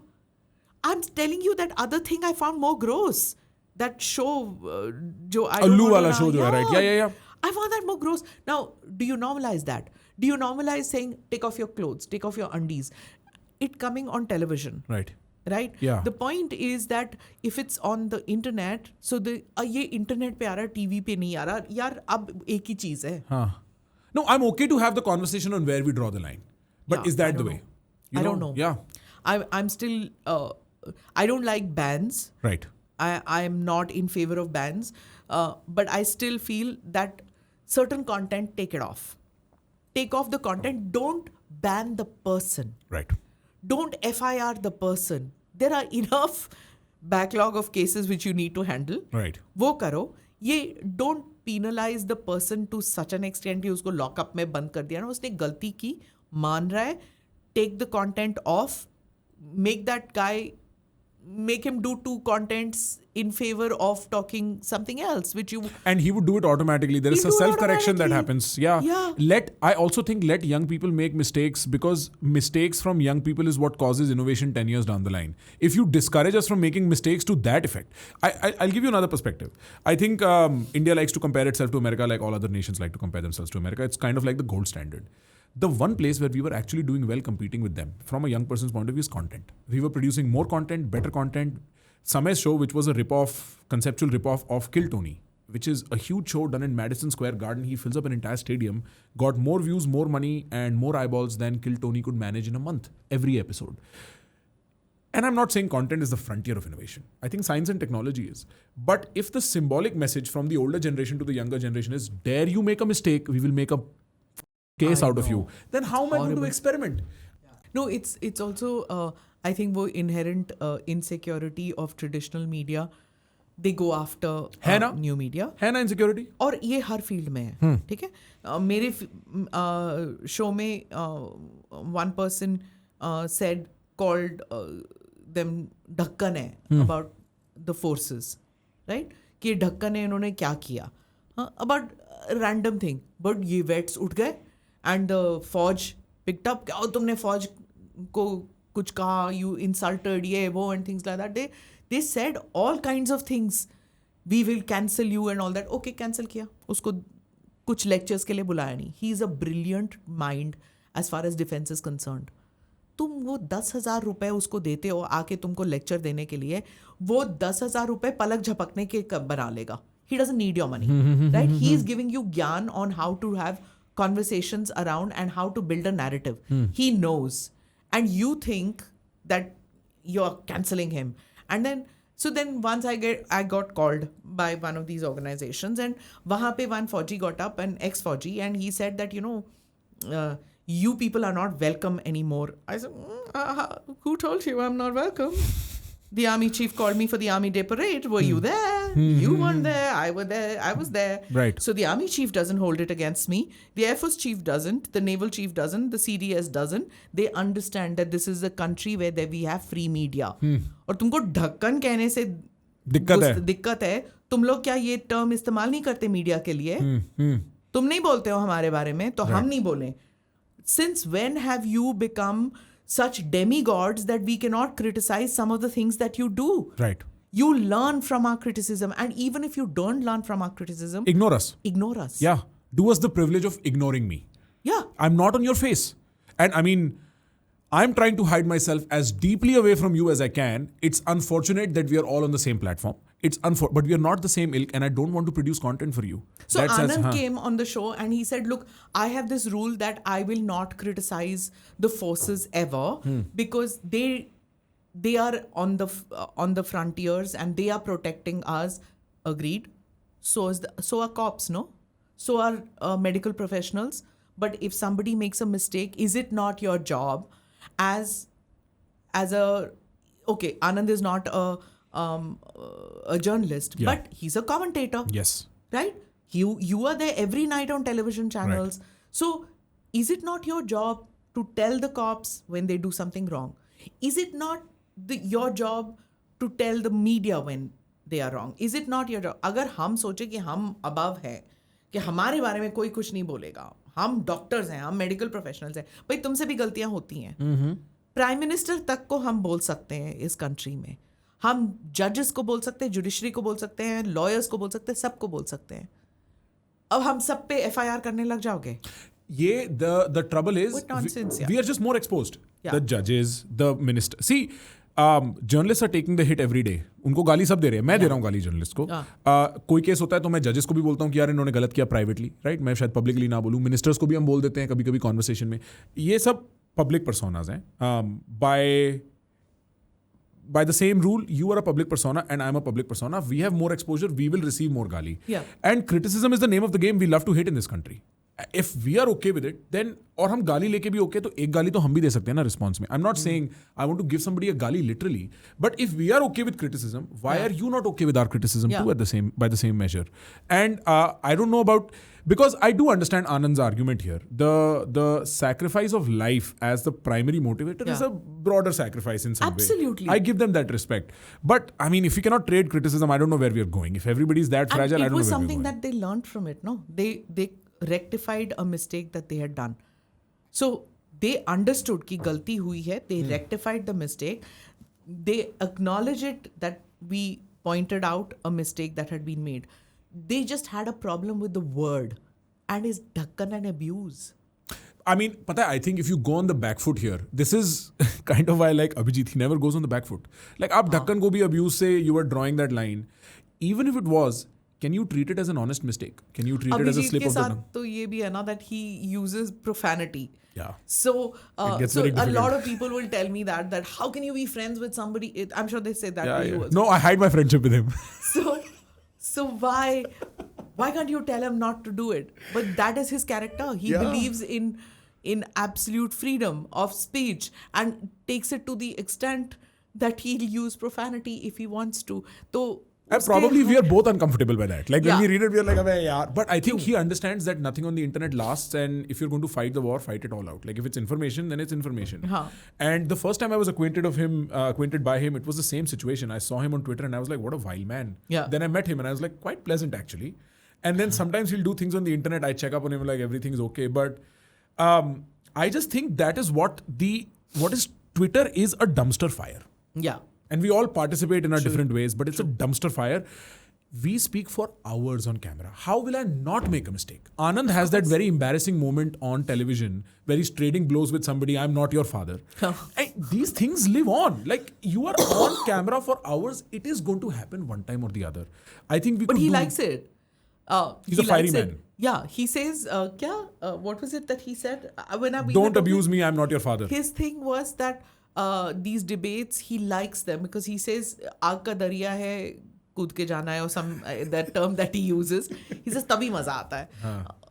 I'm telling you that other thing I found more gross. That show, जो I don't Allu want wala to show जो है, right? Yeah. I found that more gross. Now, do you normalize that? Do you normalize saying, take off your clothes, take off your undies? It coming on television. Right. Yeah. The point is that if it's on the internet, so ये internet पे आ रहा है, TV पे नहीं आ रहा, यार अब एक ही चीज है. हाँ. No, I'm okay to have the conversation on where we draw the line. But is that the way? I don't know. Yeah. I'm still, I don't like bans. Right. I am not in favor of bans, but I still feel that certain content, take it off. Take off the content. Don't ban the person. Right. Don't FIR the person. There are enough backlog of cases which you need to handle. Right. वो करो. ये don't penalize the person to such an extent कि उसको lockup में बंद कर दिया ना, उसने गलती की, मान रहा है, take the content off, make that guy, make him do 2 contents in favor of talking something else, which you... And he would do it automatically. There is a self-correction that happens. Yeah. I also think let young people make mistakes, because mistakes from young people is what causes innovation 10 years down the line. If you discourage us from making mistakes to that effect, I'll give you another perspective. I think India likes to compare itself to America like all other nations like to compare themselves to America. It's kind of like the gold standard. The one place where we were actually doing well competing with them from a young person's point of view is content. We were producing more content, better content. Samay's show, which was a conceptual rip-off of Kill Tony, which is a huge show done in Madison Square Garden. He fills up an entire stadium, got more views, more money, and more eyeballs than Kill Tony could manage in a month, every episode. And I'm not saying content is the frontier of innovation. I think science and technology is. But if the symbolic message from the older generation to the younger generation is, dare you make a mistake, we will make a case out of you, then how am I going to experiment? No, it's also, I think, वो inherent insecurity of traditional media, they go after new media. है ना insecurity? और ये हर field में है, ठीक है? मेरे show में one person said, called them ढक्कन है about the forces, right? कि ढक्कन है, इन्होंने क्या किया? About random thing, but ये vets उठ गए and the फौज picked up, क्या तुमने फौज को कुछ कहा, you insulted ये वो and things like that. They said all kinds of things. We will cancel you and all that. Okay, cancel किया. उसको कुछ lectures के लिए बुलाया नहीं. He is a brilliant mind as far as defense is concerned. तुम वो 10,000 रुपए उसको देते हो आके तुमको लेक्चर देने के लिए, वो 10,000 रुपए पलक झपकने के बना लेगा. He doesn't need your money, right? He is giving you gyan on how to have conversations around and how to build a narrative. He knows. And you think that you're cancelling him. And then, so then once I got called by one of these organizations, and wahan pe one Fauji got up, an ex-Fauji, and he said that, you people are not welcome anymore. I said, who told you I'm not welcome? The army chief called me for the army day parade. Were you there? You weren't there. I was there. Right. So the army chief doesn't hold it against me. The Air Force chief doesn't. The naval chief doesn't. The CDS doesn't. They understand that this is a country where we have free media. और तुमको ढक्कन कहने से दिक्कत है. तुम लोग क्या ये टर्म इस्तेमाल नहीं करते मीडिया के लिए? तुम नहीं बोलते हो हमारे बारे में, तो हम नहीं बोलें. Since when have you become such demigods that we cannot criticize some of the things that you do? Right. You learn from our criticism, and even if you don't learn from our criticism, ignore us. Ignore us. Yeah. Do us the privilege of ignoring me. Yeah. I'm not on your face. And I mean, I'm trying to hide myself as deeply away from you as I can. It's unfortunate that we are all on the same platform. But we are not the same ilk, and I don't want to produce content for you. So Anand came on the show and he said, look, I have this rule that I will not criticize the forces ever because they are on the frontiers and they are protecting us. Agreed. So are cops, no? So are medical professionals. but if somebody makes a mistake, is it not your job as a, okay, Anand is not a journalist, Yeah. but he's a commentator, Yes. right? You are there every night on television channels. So is it not your job to tell the cops when they do something wrong? Is it not your job to tell the media when they are wrong? Is it not your job? अगर हम सोचे कि हम above है, कि हमारे बारे में कोई कुछ नहीं बोलेगा, हम डॉक्टर्स हैं, हम मेडिकल प्रोफेशनल्स हैं, भाई तुमसे भी गलतियां होती हैं. प्राइम मिनिस्टर तक को हम बोल सकते हैं इस कंट्री में, हम जजेस को बोल सकते हैं, जुडिशरी को बोल सकते हैं, लॉयर्स को बोल सकते हैं, सबको बोल सकते हैं. अब हम सब पे FIR करने लग जाओगे. Yeah, the trouble is What nonsense, we are just more exposed. Yeah. The judges, the minister. See, journalists are taking the hit every day. उनको गाली सब दे रहे हैं. मैं दे रहा हूँ गाली जर्नलिस्ट को. कोई केस होता है तो मैं जजेस को भी बोलता हूँ कि यार इन्होंने गलत किया प्राइवेटली, राइट? मैं शायद पब्लिकली ना बोलूँ. मिनिस्टर्स को भी हम बोल देते हैं कभी कभी कॉन्वर्सेशन में. ये सब पब्लिक पर्सोनाज हैं. By the same rule, you are a public persona and I'm a public persona. We have more exposure. We will receive more gali. Yeah. And criticism is the name of the game. We love to hate in this country. If we are okay with it, then और हम गाली लेके भी okay, तो एक गाली तो हम भी दे सकते हैं ना response में. I'm not saying I want to give somebody a गाली literally, but if we are okay with criticism, why are you not okay with our criticism too by the same measure? And I don't know about, because I do understand Anand's argument here. The sacrifice of life as the primary motivator is a broader sacrifice in some way. Absolutely. I give them that respect. But I mean, if we cannot trade criticism, I don't know where we are going. If everybody is that fragile, I don't know where it was we are something going. that they learned from it, no? They rectified a mistake that they had done. So they understood कि गलती हुई है. They rectified the mistake. They acknowledged it that we pointed out a mistake that had been made. They just had a problem with the word and is dhakkan and abuse. I mean, pata, I think if you go on the back foot here, this is kind of why like Abhijit, he never goes on the back foot. Like आप ढक्कन को भी abuse से you were drawing that line. Even if it was, can you treat it as an honest mistake? Can you treat it as a slip of the tongue? तो ये भी है ना that he uses profanity. Yeah. So, gets so very a difficult. lot of people will tell me that how can you be friends with somebody? I'm sure they say that to you. No, I hide my friendship with him. So why can't you tell him not to do it? But that is his character. He believes in absolute freedom of speech and takes it to the extent that he'll use profanity if he wants to. So And probably we are both uncomfortable by that. Like when we read it, we are like, "Abey yaar." But I think he understands that nothing on the internet lasts, and if you're going to fight the war, fight it all out. Like if it's information, then it's information. And the first time I was acquainted by him, it was the same situation. I saw him on Twitter, and I was like, "What a vile man." Yeah. Then I met him, and I was like, quite pleasant actually. And then sometimes he'll do things on the internet. I check up on him like everything's okay, but I just think that is what is Twitter is a dumpster fire. Yeah. And we all participate in our different ways, but it's a dumpster fire. We speak for hours on camera. How will I not make a mistake? Anand has that very embarrassing moment on television where he's trading blows with somebody. I'm not your father. And these things live on. Like you are on camera for hours. It is going to happen one time or the other. I think But he likes it. He's a fiery man. Yeah, he says, what was it that he said? Don't abuse me. I'm not your father. His thing was that these debates, he likes them because he says, आग का दरिया है, कूद के जाना है, or some that term that he uses. He says, तभी मजा आता है.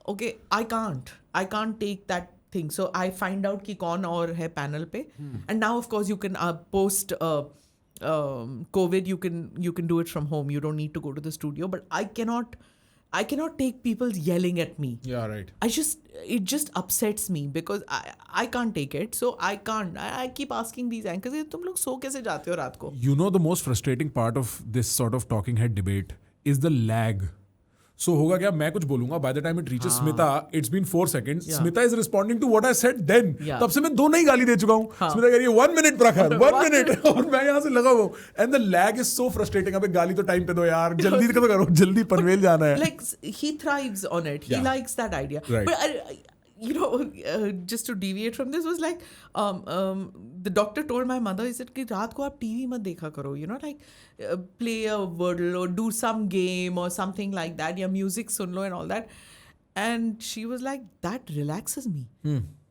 Okay, I can't take that thing. So I find out कि कौन और है panel पे. And now of course you can post COVID, you can do it from home. You don't need to go to the studio. But I cannot take people yelling at me. Yeah, right. It just upsets me because I can't take it. So I keep asking these anchors, तुम लोग सो कैसे जाते हो रात को? You know the most frustrating part of this sort of talking head debate is the lag. So होगा क्या, मैं कुछ बोलूंगा, by the time it reaches Smita, it's been 4 seconds. Yeah. Smita is responding to what I said then. Yeah. तब से मैं 2 नई गाली दे चुका हूँ. Smita कह रही है 1 minute Prakhar, 1 minute. और मैं यहाँ से लगा हुआ हूँ. And the lag is so frustrating. अबे गाली तो टाइम पे दो यार. जल्दी तो करो, जल्दी पनवेल जाना है. Like he thrives on it. He likes that idea. Right. But just to deviate from this was like the doctor told my mother, he said कि रात को आप TV मत देखा करो, like play a wordle or do some game or something like that, या music soon low and all that. And she was like, that relaxes me.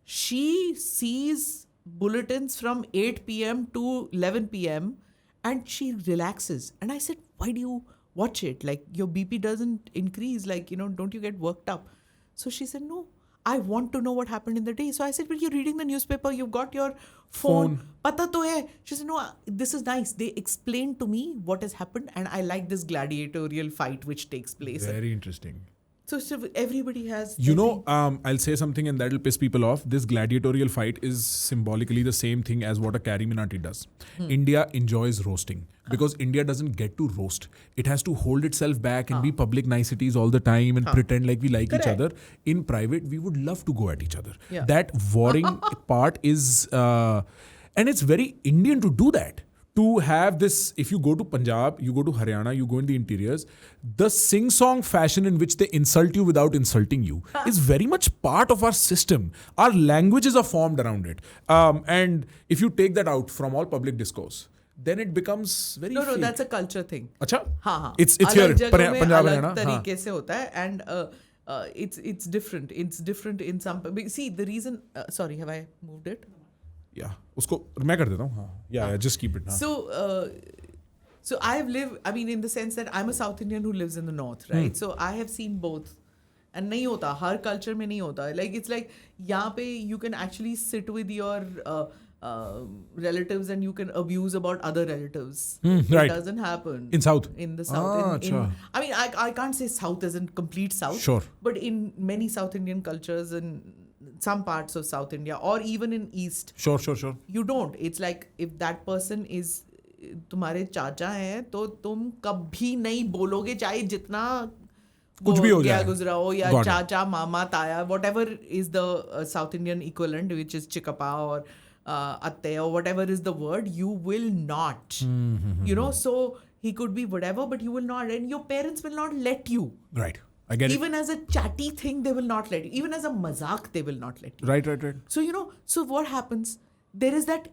She sees bulletins from 8 p.m. to 11 p.m. and she relaxes. And I said, why do you watch it? Like your BP doesn't increase, like, don't you get worked up? So she said, no, I want to know what happened in the day. So I said, well, you're reading the newspaper, you've got your phone. Pata to hai. She said, no, this is nice. They explained to me what has happened, and I like this gladiatorial fight which takes place. Very interesting. So everybody has... You know, I'll say something and that'll piss people off. This gladiatorial fight is symbolically the same thing as what a Carrie Minati does. India enjoys roasting because India doesn't get to roast. It has to hold itself back and be public niceties all the time and pretend like we like each other. In private, we would love to go at each other. Yeah. That warring part is... and it's very Indian to do that. To have this, if you go to Punjab, you go to Haryana, you go in the interiors, the sing-song fashion in which they insult you without insulting you is very much part of our system. Our languages are formed around it. And if you take that out from all public discourse, then it becomes very No, fake. that's a culture thing. Achha? हाँ. It's here, अलग जगहों में Punjab, अलग Haryana. तरीके से होता है, and it's different. It's different in some... See, the reason... sorry, have I moved it? Yeah. उसको मैं कर देता हूँ. हाँ. Yeah, just keep it. So I've lived, I mean, in the sense that I'm a South Indian who lives in the north, right? So I have seen both. And नहीं होता, हर culture में नहीं होता. Like, it's like, यहाँ पे you can actually sit with your relatives and you can abuse about other relatives. It right. doesn't happen. In South? In the South. Ah, I mean, I can't say South isn't complete South. Sure. But in many South Indian cultures and some parts of South India or even in East. Sure. You don't. It's like if that person is तुम्हारे चाचा हैं तो तुम कभी नहीं बोलोगे चाहे जितना कुछ भी हो जाए गुजरा हो या चाचा मामा ताया whatever is the South Indian equivalent which is चिकपा or atte or whatever is the word, you will not. You know, so he could be whatever, but you will not, and your parents will not let you. Right. I get Even as a chatty thing, they will not let you. Even as a mazak, they will not let you. Right. So, you know, so what happens? There is that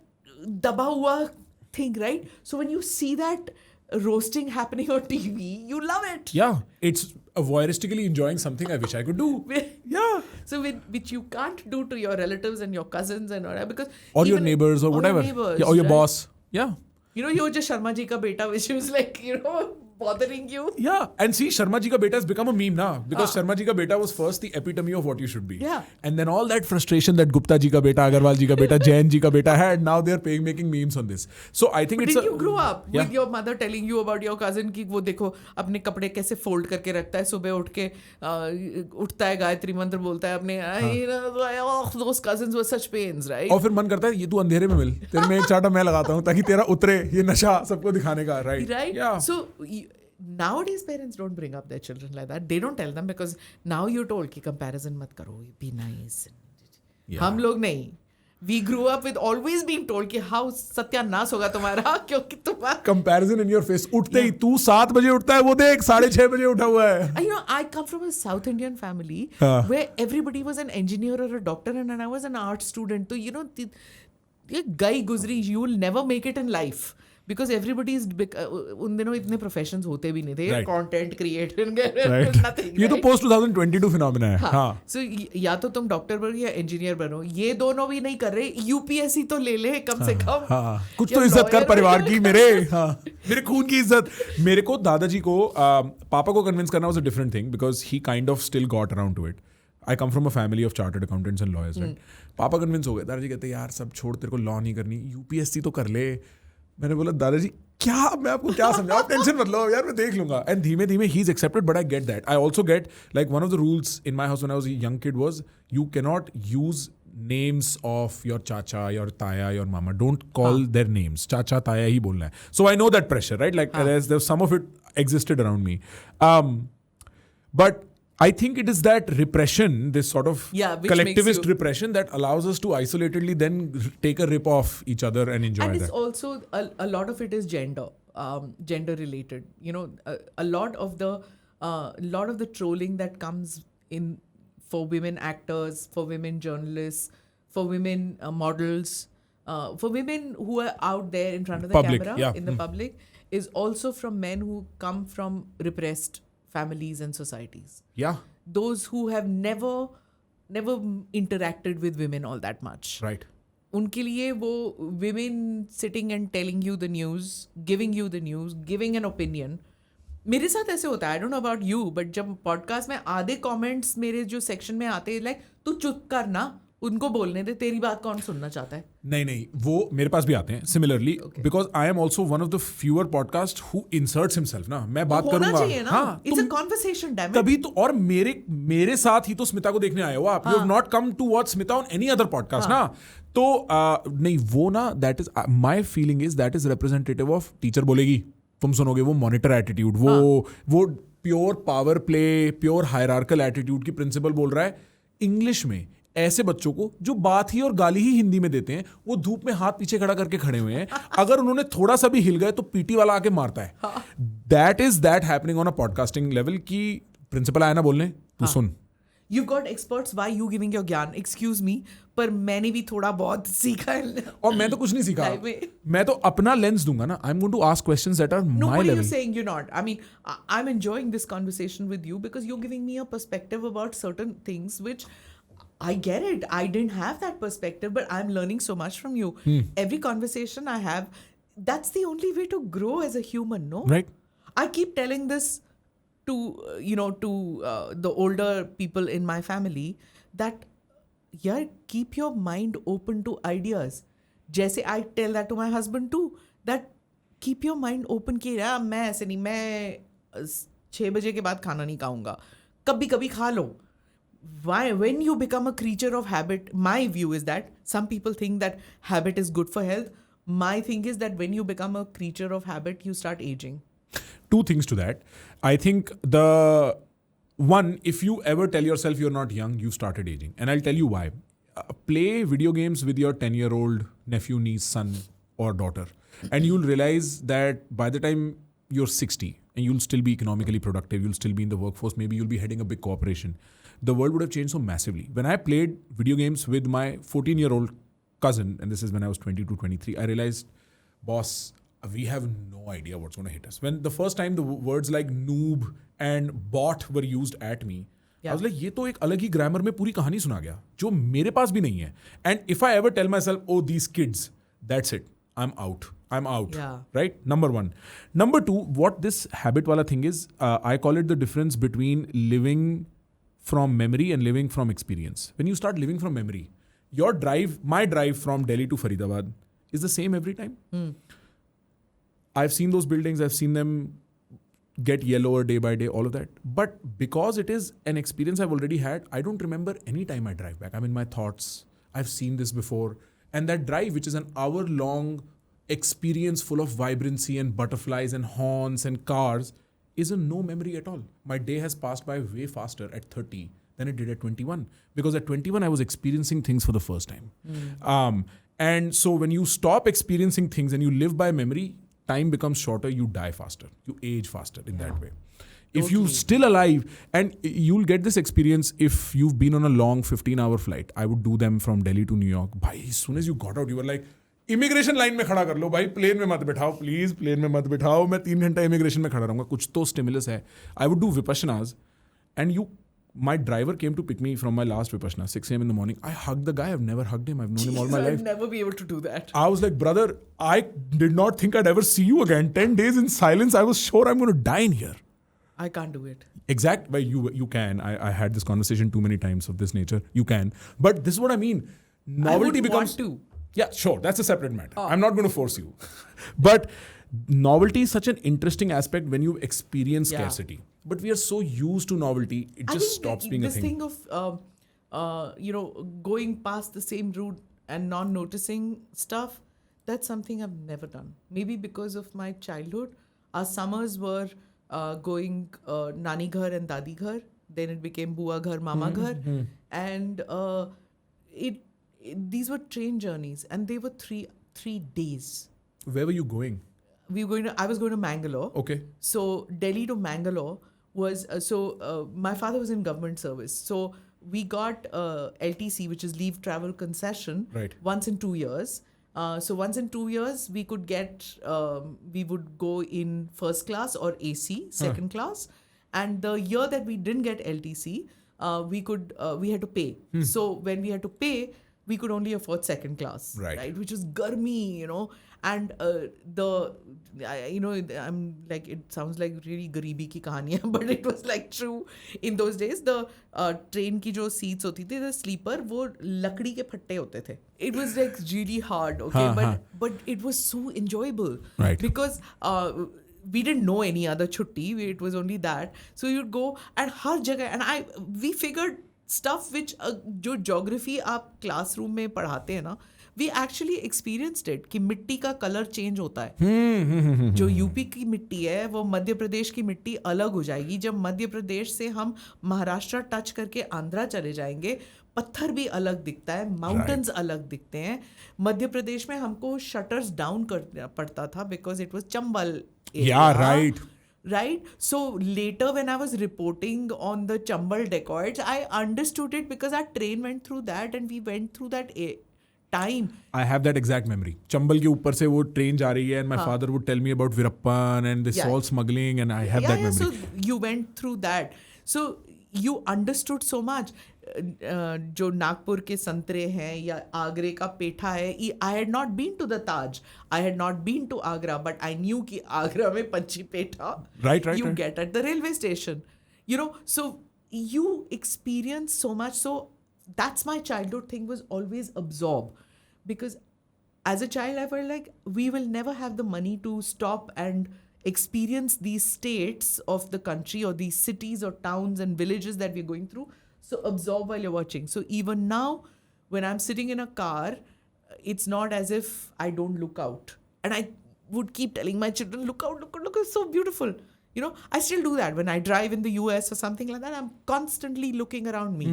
daba hua thing, right? So when you see that roasting happening on TV, you love it. Yeah. It's voyeuristically enjoying something I wish I could do. Yeah. So which you can't do to your relatives and your cousins and whatever, because or your neighbors or whatever. Or your boss. Yeah. You know, you're just Sharma ji ka beta, which was like, you know, bothering you. Yeah. And see, Sharma ji ka beta has become a meme now. Because Sharma ji ka beta was first the epitome of what you should be. Yeah. And then all that frustration that Gupta ji ka beta, Agarwal ji ka beta, Jain ji ka beta had, now they're making memes on this. So I think Did you grow up with your mother telling you about your cousin ki wo dekho apne kapde kaise fold karke rakhta hai, subah उठ के उठता है, गायत्री मंत्र बोलता है अपने, those cousins were such pains, right? और फिर मन करता है ये तू अंधेरे में मिल, तेरे में एक चाटा मैं लगाता हूँ ताकि तेरा उतरे ये नशा सबको दिखाने का, right? Yeah. So nowadays parents don't bring up their children like that. They don't tell them because now you're told कि comparison मत करो, be nice. Yeah. हम लोग नहीं. We grew up with always being told कि how सत्यानाश होगा तुम्हारा क्योंकि तुम्हारा comparison in your face. उठते ही तू 7 बजे उठता है, वो देख 6:30 बजे उठा हुआ है. You know, I come from a South Indian family where everybody was an engineer or a doctor and I was an art student. So, you know, ये गई गुजरी, you will never make it in life. Because everybody is उन दिनों इतने professions होते भी नहीं थे. Right. Content creator, nothing. ये तो post 2022 phenomena है. हाँ. So या तो तुम डॉक्टर बनो या इंजीनियर बनो, ये दोनों भी नहीं कर रहे. यूपीएससी तो ले ले कम से कम. हाँ. कुछ तो इज्जत कर परिवार की मेरे. हाँ. मेरे खून की इज्जत. मेरे को दादाजी को पापा को convince करना was a different thing because he kind of still got around to it. I come from a family of chartered accountants and lawyers. Right? पापा convince हो गए. दादाजी कहते यार सब छोड़, तेरे को law नहीं करनी, यूपीएससी तो कर ले. मैंने बोला दादाजी क्या, मैं आपको क्या समझाऊं, टेंशन मत लो यार, मैं देख लूंगा. एंड धीमे धीमे he is accepted, but I get that. I also get like one of the rules in my house when I was a young kid was you can not use names of your chacha, your taya, your mama. Don't call their names. Chacha, taya ही बोलना है. So I know that pressure, right? Like there's some of it existed around me. But I think it is that repression, this sort of collectivist repression that allows us to isolatedly then take a rip off each other and enjoy that. And it's also, a lot of it is gender related. You know, a lot of the trolling that comes in for women actors, for women journalists, for women models, for women who are out there in front of the camera, in the public, is also from men who come from repressed families and societies. Yeah. Those who have never interacted with women all that much. Right. उनके लिए वो women sitting and telling you the news, giving an opinion, मेरे साथ ऐसे होता है, I don't know about you, but जब podcast में आधे कमेंट्स मेरे जो सेक्शन में आते हैं, लाइक तू चुप कर ना, उनको बोलने दे, तेरी बात कौन सुनना चाहता है. नहीं, वो मेरे पास भी आते हैं similarly, because I am also one of the fewer podcast who inserts himself ना. मैं बात होना करूंगा, चाहिए ना, it's a conversation, damn it. तभी तो. और मेरे साथ ही तो स्मिता को देखने आए हो आप. You have not come to watch Smita on any other podcast ना. तो नहीं, वो ना, that is my feeling is that is representative of teacher बोलेगी, तुम सुनोगे वो मॉनिटर एटीट्यूड, वो pure power play, pure hierarchal attitude की प्रिंसिपल बोल रहा है इंग्लिश में. ऐसे बच्चों को जो बात ही और गाली ही हिंदी में देते हैं, वो धूप में हाथ पीछे खड़ा करके खड़े हुए हैं, अगर उन्होंने थोड़ा सा भी हिल गए तो पीटी वाला आके मारता है. That happening on a podcasting level की प्रिंसिपल आया ना बोलने, तू सुन. You've got experts, why you giving your ज्ञान? Excuse me, पर मैंने भी थोड़ा बहुत सीखा है. और मैं तो कुछ नहीं सीखा, मैं तो अपना लेंस दूंगा ना. I'm going to ask questions that are No, my but level. you're saying you're not. I mean, I'm enjoying this conversation with you because you're giving me a perspective about certain things which I get it. I didn't have that perspective, but I'm learning so much from you. Every conversation I have, that's the only way to grow as a human, no? Right. I keep telling this to the older people in my family that keep your mind open to ideas. जैसे I tell that to my husband too, that keep your mind open कि यार मैं ऐसे नहीं, मैं 6 बजे के बाद खाना नहीं खाऊंगा, कभी कभी खा लो. Why, when you become a creature of habit, my view is that some people think that habit is good for health. My thing is that when you become a creature of habit, you start aging. Two things to that. I think the one, if you ever tell yourself you're not young, you started aging. And I'll tell you why. Play video games with your 10-year-old nephew, niece, son, or daughter. And you'll realize that by the time you're 60, and you'll still be economically productive, you'll still be in the workforce, maybe you'll be heading a big corporation. The world would have changed so massively. When I played video games with my 14-year-old cousin, and this is when I was 22, 23, I realized, boss, we have no idea what's going to hit us. When the first time the words like noob and bot were used at me, I was like, ये तो एक अलग ही grammar में पूरी कहानी सुना गया जो मेरे पास भी नहीं है. And if I ever tell myself, oh, these kids, that's it, I'm out. Yeah. Right? Number one. Number two, what this habit wala thing is, I call it the difference between living from memory and living from experience. When you start living from memory, my drive from Delhi to Faridabad is the same every time. I've seen those buildings, I've seen them get yellower day by day, all of that. But because it is an experience I've already had, I don't remember any time I drive back. I'm in my thoughts. I've seen this before. And that drive, which is an hour-long experience full of vibrancy and butterflies and horns and cars, is a no memory at all. My day has passed by way faster at 30 than it did at 21. Because at 21, I was experiencing things for the first time. And so when you stop experiencing things and you live by memory, time becomes shorter, you die faster, you age faster in that way. If you're still alive, and you'll get this experience if you've been on a long 15-hour flight. I would do them from Delhi to New York. Bhai, as soon as you got out, you were like, immigration line में खड़ा कर लो भाई, plane में मत बिठाओ please, plane में मत बिठाओ, मैं 3 घंटा इमिग्रेशन में खड़ा रहूंगा, कुछ तो स्टिमुलस है. I would do vipassanas, and my driver came to pick me from my last Vipassana, 6 a.m. in the morning. I hugged the guy. I've never hugged him. I've known him all my life. I'd never be able to do that. I was like, brother, I did not think I'd ever see you again. 10 days in silence. I was sure I'm going to die in here. I can't do it. Exact. Well, you can. I had this conversation too many times of this nature. You can. But this is what I mean. Novelty becomes... want to. Yeah, sure. That's a separate matter. I'm not going to force you. But novelty is such an interesting aspect when you experience scarcity. But we are so used to novelty, it just stops being a thing. This thing of, going past the same route and not noticing stuff, that's something I've never done. Maybe because of my childhood. Our summers were going Nani Ghar and Dadi Ghar. Then it became Bua Ghar, Mama Ghar. And these were train journeys. And they were three days. Where were you going? I was going to Mangalore. Okay. So Delhi to Mangalore was, my father was in government service. So we got LTC, which is Leave Travel Concession, once in 2 years. So once in 2 years, we could get, we would go in first class or AC, second class. And the year that we didn't get LTC, we had to pay. So when we had to pay, we could only afford second class, Right. which is garmi, and I'm like, it sounds like really गरीबी की कहानी है, but it was like true in those days. The train की जो seats होती थी, the sleeper, वो लकड़ी के फट्टे होते थे. It was like really hard, okay, but it was so enjoyable, Right. because we didn't know any other chutti. It was only that. So you'd go and har jagah, and we figured stuff which जो geography आप classroom में पढ़ाते हैं ना, we actually experienced it कि मिट्टी का colour change होता है. जो यूपी की मिट्टी है वो मध्य प्रदेश की मिट्टी अलग हो जाएगी. जब मध्य प्रदेश से हम महाराष्ट्र टच करके आंध्रा चले जाएंगे, पत्थर भी अलग दिखता है, माउंटेन्स अलग दिखते हैं. मध्य प्रदेश में हमको शटर्स डाउन करना पड़ता था because it was Chambal area. Right? So later when I was reporting on the Chambal dacoits, I understood it because our train went through that and we went through that time. I have that exact memory. Chambal के ऊपर से वो train जा रही है and my father would tell me about Virappan and this all smuggling, and I have that memory. So you went through that. So you understood so much. जो नागपुर के संतरे हैं या आगरे का पेठा है, I had not been to the Taj, I had not been to Agra, but I knew कि आगरा में पंची पेठा right. get at the railway station, so you experience so much. So that's my childhood thing, was always absorb, because as a child I felt like we will never have the money to stop and experience these states of the country or these cities or towns and villages that we're going through. So absorb while you're watching. So even now, when I'm sitting in a car, it's not as if I don't look out. And I would keep telling my children, look out, it's so beautiful. I still do that. When I drive in the US or something like that, I'm constantly looking around me.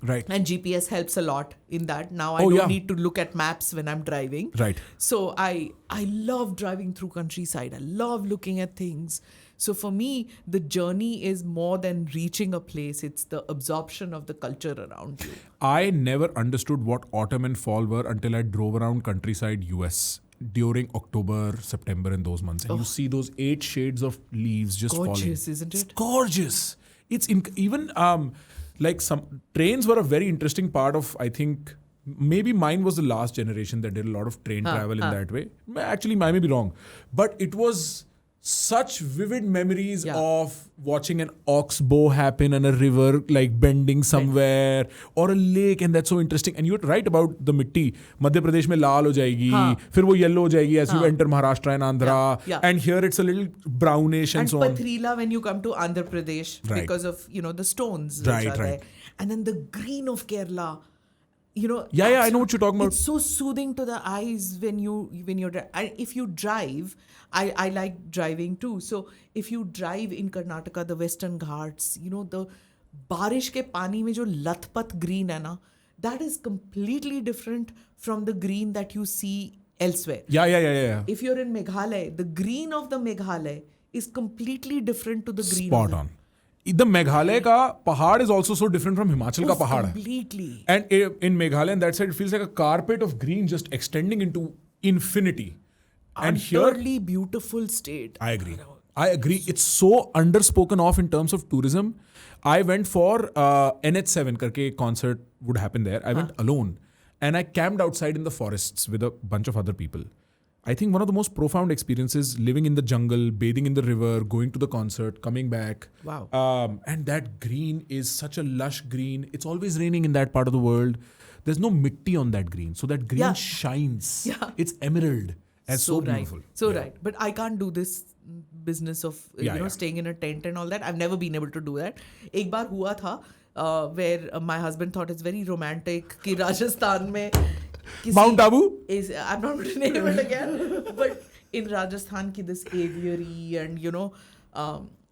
Right. And GPS helps a lot in that. Now I don't need to look at maps when I'm driving. Right. So I love driving through countryside. I love looking at things. So for me, the journey is more than reaching a place. It's the absorption of the culture around you. I never understood what autumn and fall were until I drove around countryside US during October, September and those months. And you see those 8 shades of leaves just falling. Gorgeous, isn't it? It's gorgeous. It's even like some trains were a very interesting part of, I think, maybe mine was the last generation that did a lot of train travel in that way. Actually, I may be wrong. But it was such vivid memories of watching an oxbow happen on a river, like bending somewhere, or a lake, and that's so interesting. And you're right about the mitti. Madhya Pradesh mein laal ho jayegi, fir wo yellow ho jayegi as you enter Maharashtra and Andhra, and here it's a little brownish and so on. And Pathrila when you come to Andhra Pradesh because of the stones which are there. And then the green of Kerala. I know what you're talking about. It's so soothing to the eyes when you're and if you drive, I like driving too. So if you drive in Karnataka, the Western Ghats, the बारिश के पानी में जो लथपथ green है ना, that is completely different from the green that you see elsewhere. Yeah. If you're in Meghalaya, the green of the Meghalaya is completely different to the green. Spot on. The Meghalaya ka pahad is also so different from Himachal ka pahad. Completely. And in Meghalaya, on that side, it feels like a carpet of green just extending into infinity. And Utterly beautiful state. I agree. It's so underspoken of in terms of tourism. I went for NH7 karke concert would happen there. I went alone. And I camped outside in the forests with a bunch of other people. I think one of the most profound experiences, living in the jungle, bathing in the river, going to the concert, coming back. Wow. And that green is such a lush green. It's always raining in that part of the world. There's no mitti on that green. So that green shines. Yeah. It's emerald. And so beautiful. Right. But I can't do this business of staying in a tent and all that. I've never been able to do that. Ek baar hua tha where my husband thought it's very romantic ki Rajasthan mein Mount Tabu? I'm not going to name it again. But in Rajasthan ki this aviary and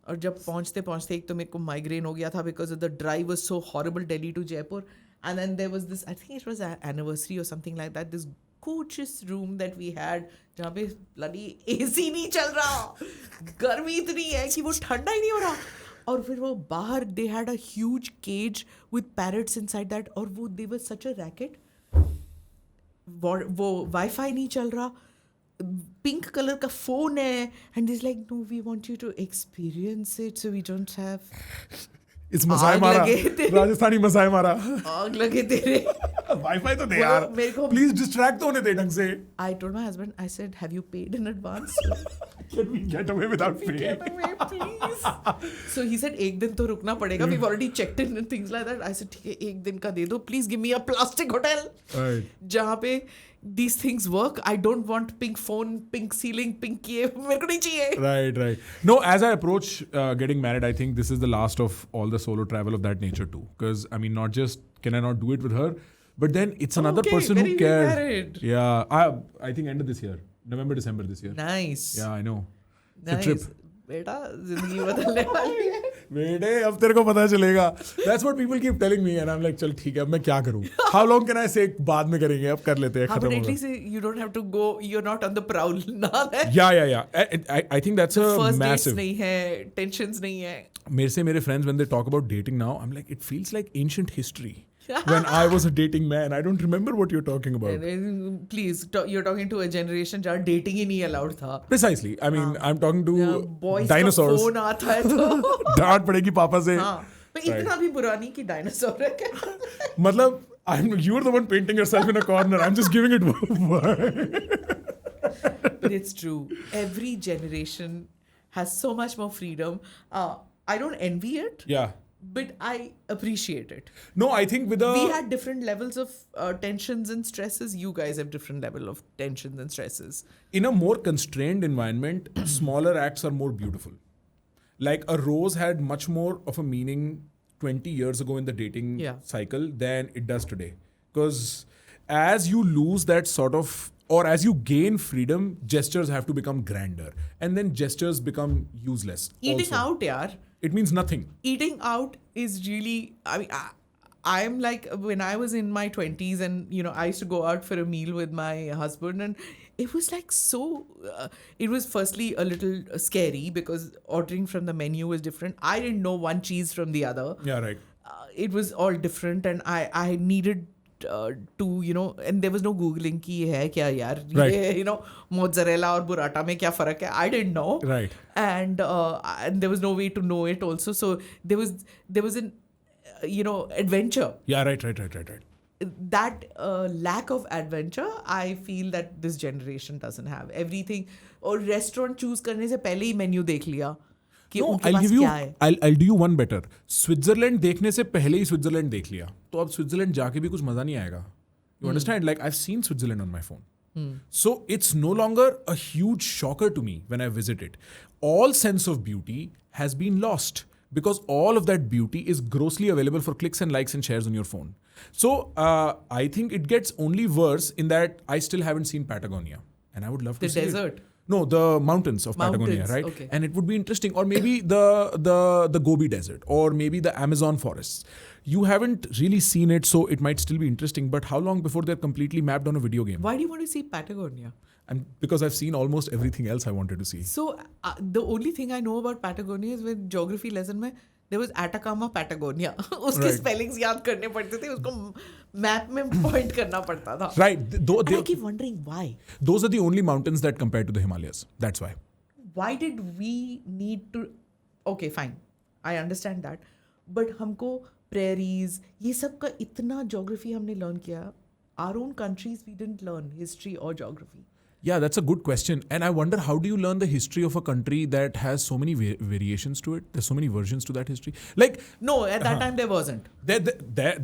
और जब पहुंचते एक तो मेरे को migraine हो गया था because of the drive was so horrible, Delhi to Jaipur. And then there was this, I think it was an anniversary or something like that, this gorgeous room that we had जहाँ पे bloody AC नहीं चल रहा, गर्मी इतनी है कि वो ठंडा ही नहीं हो रहा. और फिर वो बाहर they had a huge cage with parrots inside that, और वो they were such a racket. वो वाईफाई नहीं चल रहा, पिंक कलर का फोन है, and is like no we want you to experience it so we don't have it's Masai Mara, Rajasthani Masai मारा, आग लगे तेरे. वाईफाई तो दे वो यार, मेरे को- प्लीज डिस्ट्रैक्ट तो होने दे ढंग से. I told my husband, I said, have you paid in advance? Can we get away without paying? Get away, please. So he said, एक दिन तो रुकना पड़ेगा. We've already checked in and things like that. I said, ठीक है, एक दिन का दे दो. Please give me a plastic hotel. Right. जहाँ पे these things work. I don't want pink phone, pink ceiling, pink ये मेरे को नहीं चाहिए. Right. No, as I approach getting married, I think this is the last of all the solo travel of that nature too. Because I mean, not just can I not do it with her, but then it's another Okay, person when who are you cares. married? Yeah, I think end of this year, November, December this year. Nice. Yeah, I know. It's a Nice. trip. बेटा जिंदगी बदलने वाली है. बेटे अब तेरे को पता चलेगा. That's what people keep telling me and I'm like चल ठीक है अब मैं क्या करूँ. How long can I say बाद में करेंगे अब कर लेते हैं हाँ, खत्म but at होगा. least you don't have to go. You're not on the prowl now. Yeah. I think that's a First dates massive. नहीं है, tensions नहीं है. मेरे से मेरे friends when they talk about dating now, I'm like it feels like ancient history. When I was a dating man, I don't remember what you're talking about. Please, you're talking to a generation जहाँ dating ही नहीं allowed था. Precisely. I mean, I'm talking to Boys dinosaurs. का phone आता है तो. डांट पड़ेगी पापा से. हाँ. पर इतना भी बुरा नहीं कि डायनासोर है क्या? मतलब you're the one painting yourself in a corner. I'm just giving it. But it's true. Every generation has so much more freedom. I don't envy it. Yeah. But I appreciate it. No, I think with We had different levels of tensions and stresses. You guys have different level of tensions and stresses. in a more constrained environment, smaller acts are more beautiful. Like a rose had much more of a meaning 20 years ago in the dating cycle than it does today. Because as you lose that sort of, or as you gain freedom, gestures have to become grander. And then gestures become useless. Eating also. out, yaar. It means nothing. Eating out is really, I mean, I'm like, when I was in my 20s and, you know, I used to go out for a meal with my husband and it was like so, it was firstly a little scary because ordering from the menu was different. I didn't know one cheese from the other. Yeah, right. It was all different and I needed to, you know, and there was no Googling ki ye hai kya yaar, Right. ye, you know, mozzarella or burrata mein kya farak hai. I didn't know. Right. And there was no way to know it also. So there was an, you know, adventure. Yeah, right. That lack of adventure, I feel that this generation doesn't have. Everything, और restaurant choose करने से पहले ही menu देख लिया कि उनके पास क्या है. I'll do you one better. Switzerland देखने से पहले ही Switzerland देख लिया. तो अब Switzerland जाके भी कुछ मजा नहीं आएगा. You understand? Like I've seen Switzerland on my phone. So it's no longer a huge shocker to me when I visit it. All sense of beauty has been lost because all of that beauty is grossly available for clicks and likes and shares on your phone. So I think it gets only worse in that I still haven't seen Patagonia and I would love to see The desert. it. No, the mountains of Patagonia, right? Okay. And it would be interesting. Or maybe the Gobi Desert or maybe the Amazon forests. You haven't really seen it, so it might still be interesting. But how long before they're completely mapped on a video game? Why do you want to see Patagonia? And because I've seen almost everything else I wanted to see. So the only thing I know about Patagonia is with geography lesson में there was Atacama, Patagonia. उसके Right. spellings याद करने पड़ते थे, उसको map में point करना पड़ता था. Right. And I keep wondering why. Those are the only mountains that compare to the Himalayas. That's why. Why did we need to? Okay, fine. I understand that. But हमको prairies, ये सब का इतना geography हमने learn किया. Our own countries we didn't learn history or geography. Yeah, that's a good question. And I wonder, how do you learn the history of a country that has so many variations to it? There's so many versions to that history. Like, No, at that time there wasn't. that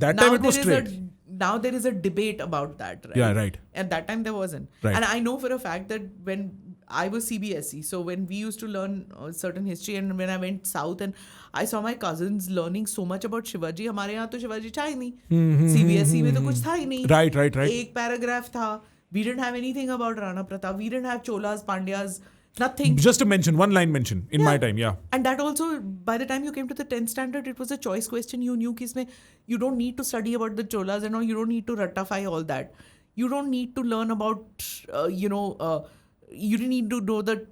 time Now it was there is straight. now there is a debate about that, right? Yeah, right. At that time there wasn't. Right. And I know for a fact that when I was CBSE, so when we used to learn certain history and when I went south and I saw my cousins learning so much about Shivaji, हमारे यहाँ तो शिवाजी था ही नहीं. CBSE में तो कुछ था ही नहीं. Right. एक paragraph था. We didn't have anything about Rana Pratap. We didn't have Cholas, Pandyas, nothing. Just a mention, one line mention in my time, yeah. And that also, by the time you came to the 10th standard, it was a choice question. You knew कि इसमें you don't need to study about the Cholas and all. You don't need to ratify all that. You don't need to learn about, you didn't need to know the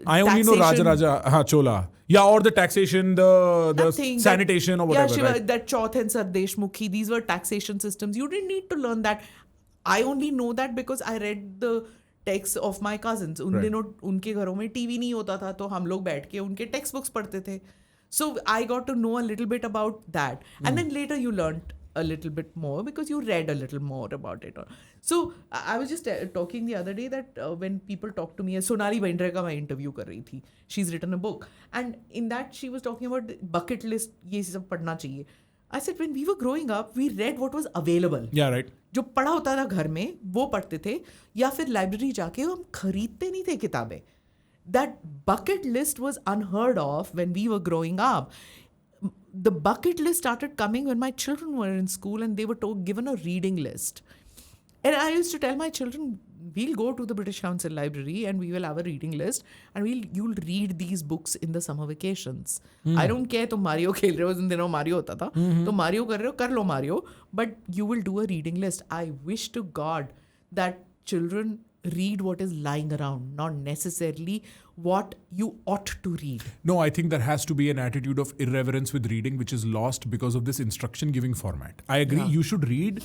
I only know Raja, Chola. Yeah, or the taxation, the sanitation or whatever. Yeah, right? that Chauth and Sardeshmukhi, these were taxation systems. You didn't need to learn that. I only know that because I read the texts of my cousins. उन दिनों उनके घरों में TV नहीं होता था तो हम लोग बैठ के उनके टेक्स्ट बुक्स पढ़ते थे. So I got to know a little bit about that. And then later you learnt a little bit more because you read a little more about it. So I was just talking the other day that when people talk to me, Sonali Bendre ka main interview kar rahi thi. She's written a book, and in that she was talking about the bucket list. ये सब पढ़ना चाहिए. I said when we were growing up, we read what was available. Yeah, right. जो पढ़ा होता था घर में वो पढ़ते थे, या फिर लाइब्रेरी जाके हम खरीदते नहीं थे किताबें. That bucket list was unheard of when we were growing up. The bucket list started coming when my children were in school and they were given a reading list. And I used to tell my children, we'll go to the British Council Library and we will have a reading list and you'll read these books in the summer vacations. I don't care तुम Mario खेल रहे हो, उन दिनों Mario होता था, तो Mario कर रहे हो, कर लो Mario, but you will do a reading list. I wish to God that children read what is lying around, not necessarily what you ought to read. No, I think there has to be an attitude of irreverence with reading, which is lost because of this instruction giving format. I agree. You should read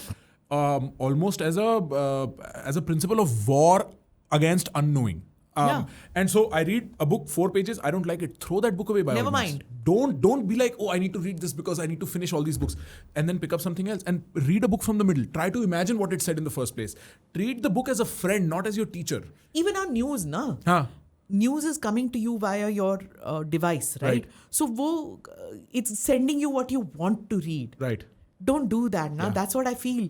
almost as a principle of war against unknowing. And so I read a book, 4 pages, I don't like it. Throw that book away by Never all means. mind. Don't be like, oh, I need to read this because I need to finish all these books. And then pick up something else and read a book from the middle. Try to imagine what it said in the first place. Treat the book as a friend, not as your teacher. Even on news, na? News is coming to you via your device, right? So it's sending you what you want to read. Right. Don't do that, na? That's what I feel.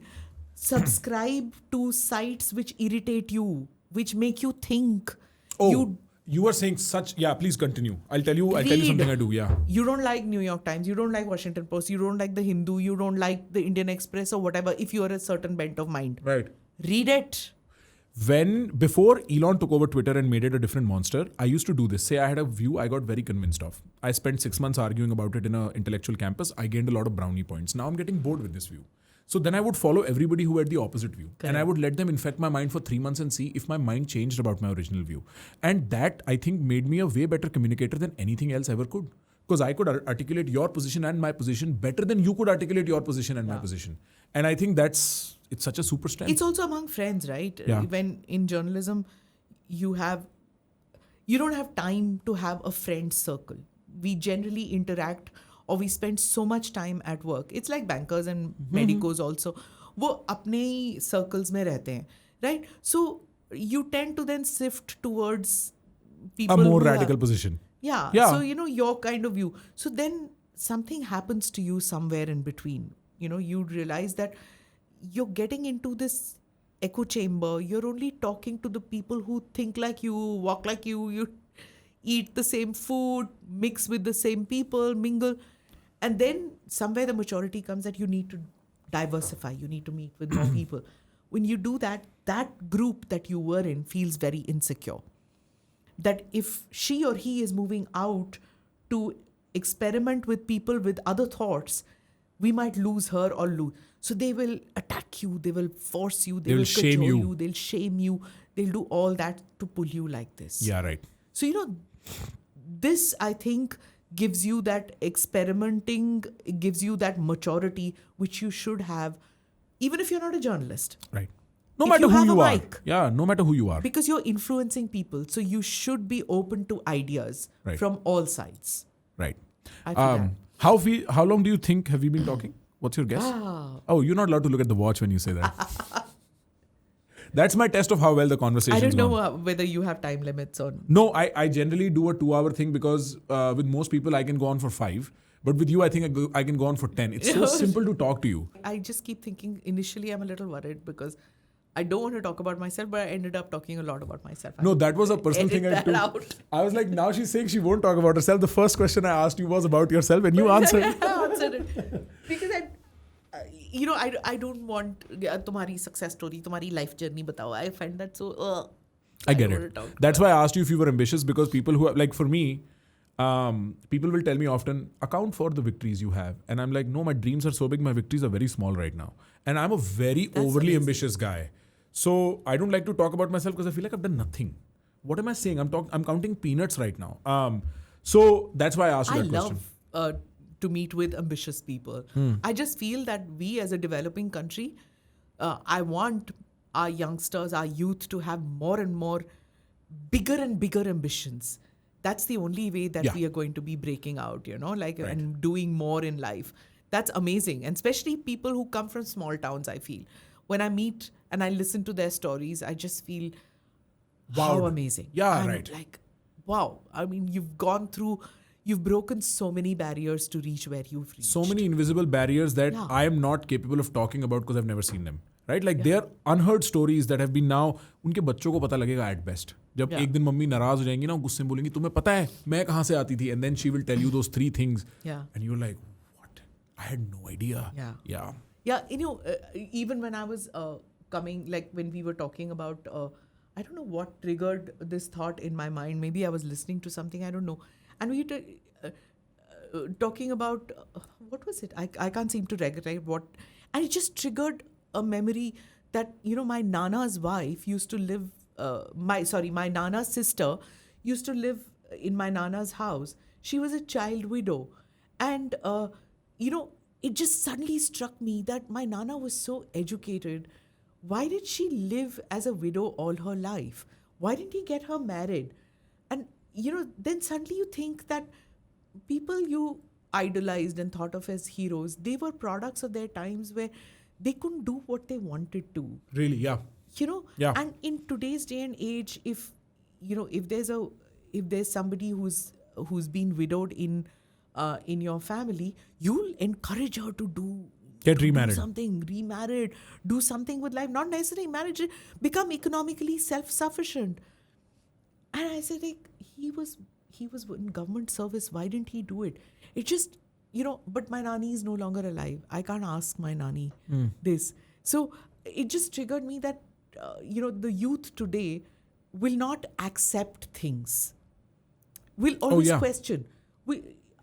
Subscribe to sites which irritate you, which make you think. Oh, you were saying such... Yeah, please continue. I'll tell you something I do, yeah. You don't like New York Times, you don't like Washington Post, you don't like The Hindu, you don't like the Indian Express or whatever, if you're a certain bent of mind. Right. Read it. Before Elon took over Twitter and made it a different monster, I used to do this. Say I had a view I got very convinced of. I spent 6 months arguing about it in an intellectual campus. I gained a lot of brownie points. Now I'm getting bored with this view. So then I would follow everybody who had the opposite view. Correct. And I would let them infect my mind for 3 months and see if my mind changed about my original view. And that, I think, made me a way better communicator than anything else ever could. Because I could articulate your position and my position better than you could articulate your position and my position. And I think it's such a super strength. It's also among friends, right? Yeah. When in journalism, you don't have time to have a friend circle. We generally interact or we spend so much time at work. It's like bankers and medicos also. वो अपने ही circles में रहते हैं, right? So you tend to then sift towards people a more radical position. Yeah. So, your kind of view. So then something happens to you somewhere in between. You realize that you're getting into this echo chamber. You're only talking to the people who think like you, walk like you eat the same food, mix with the same people, mingle. And then somewhere the maturity comes that you need to diversify. You need to meet with more people. When you do that, that group that you were in feels very insecure. That if she or he is moving out to experiment with people with other thoughts, we might lose her or lose. So they will attack you, they will force you, they will shame cajole you, they'll shame you, they'll do all that to pull you like this. Yeah, right. So, this, I think, gives you that experimenting, it gives you that maturity, which you should have, even if you're not a journalist. Right. No matter who you are. Mic, yeah, no matter who you are. Because you're influencing people. So you should be open to ideas from all sides. Right. I feel that. How long do you think have we been talking? What's your guess? Oh, you're not allowed to look at the watch when you say that. That's my test of how well the conversation is. I don't know whether you have time limits on. No, I generally do a 2-hour thing because with most people I can go on for 5. But with you, I think I can go on for 10. It's so simple to talk to you. I just keep thinking, initially I'm a little worried because I don't want to talk about myself, but I ended up talking a lot about myself. No, that was a personal thing I took. Out. I was like, now she's saying she won't talk about herself. The first question I asked you was about yourself and you answered. I answered it. Because I don't want तुम्हारी success story, तुम्हारी life journey बताओ. I find that so... I get it. That's why I asked you if you were ambitious, because people who are, like for me, people will tell me often, account for the victories you have. And I'm like, no, my dreams are so big, my victories are very small right now. And I'm a very overly ambitious guy. So I don't like to talk about myself because I feel like I've done nothing. What am I saying? I'm counting peanuts right now. So that's why I asked you that question. I love to meet with ambitious people. I just feel that we as a developing country, I want our youngsters, our youth to have more and more bigger and bigger ambitions. That's the only way that we are going to be breaking out, and doing more in life. that's amazing. And especially people who come from small towns, I feel. When I meet and I listen to their stories, I just feel how Wowed. amazing. Yeah, I'm right. like, wow. I mean, you've broken so many barriers to reach where you've reached. So many invisible barriers that Yeah. I am not capable of talking about because I've never seen them. Right? Like they are unheard stories that have been now, उनके बच्चों को पता लगेगा at best. जब Yeah. एक दिन mummy नाराज हो जाएंगी ना, गुस्से में बोलेंगी तुम्हें पता है मैं कहाँ से आती थी, and then she will tell you those 3 things. Yeah. And you're like, what? I had no idea. Yeah. Yeah. Yeah, even when I was coming, like when we were talking about, I don't know what triggered this thought in my mind. Maybe I was listening to something, I don't know. And we were talking about, what was it? I can't seem to recollect what. And it just triggered a memory that, my Nana's wife used to live, my Nana's sister used to live in my Nana's house. She was a child widow. And, it just suddenly struck me that my Nana was so educated. Why did she live as a widow all her life? Why didn't he get her married? And, then suddenly you think that people you idolized and thought of as heroes, they were products of their times where they couldn't do what they wanted to. Really, yeah. Yeah. And in today's day and age, if there's somebody who's been widowed in your family, you'll encourage her to Get remarried. do something, remarried, do something with life, not necessarily marriage, become economically self-sufficient. And I said, like, he was in government service. Why didn't he do it? It just, but my Nani is no longer alive. I can't ask my Nani this. So it just triggered me that, the youth today will not accept things. Will always question.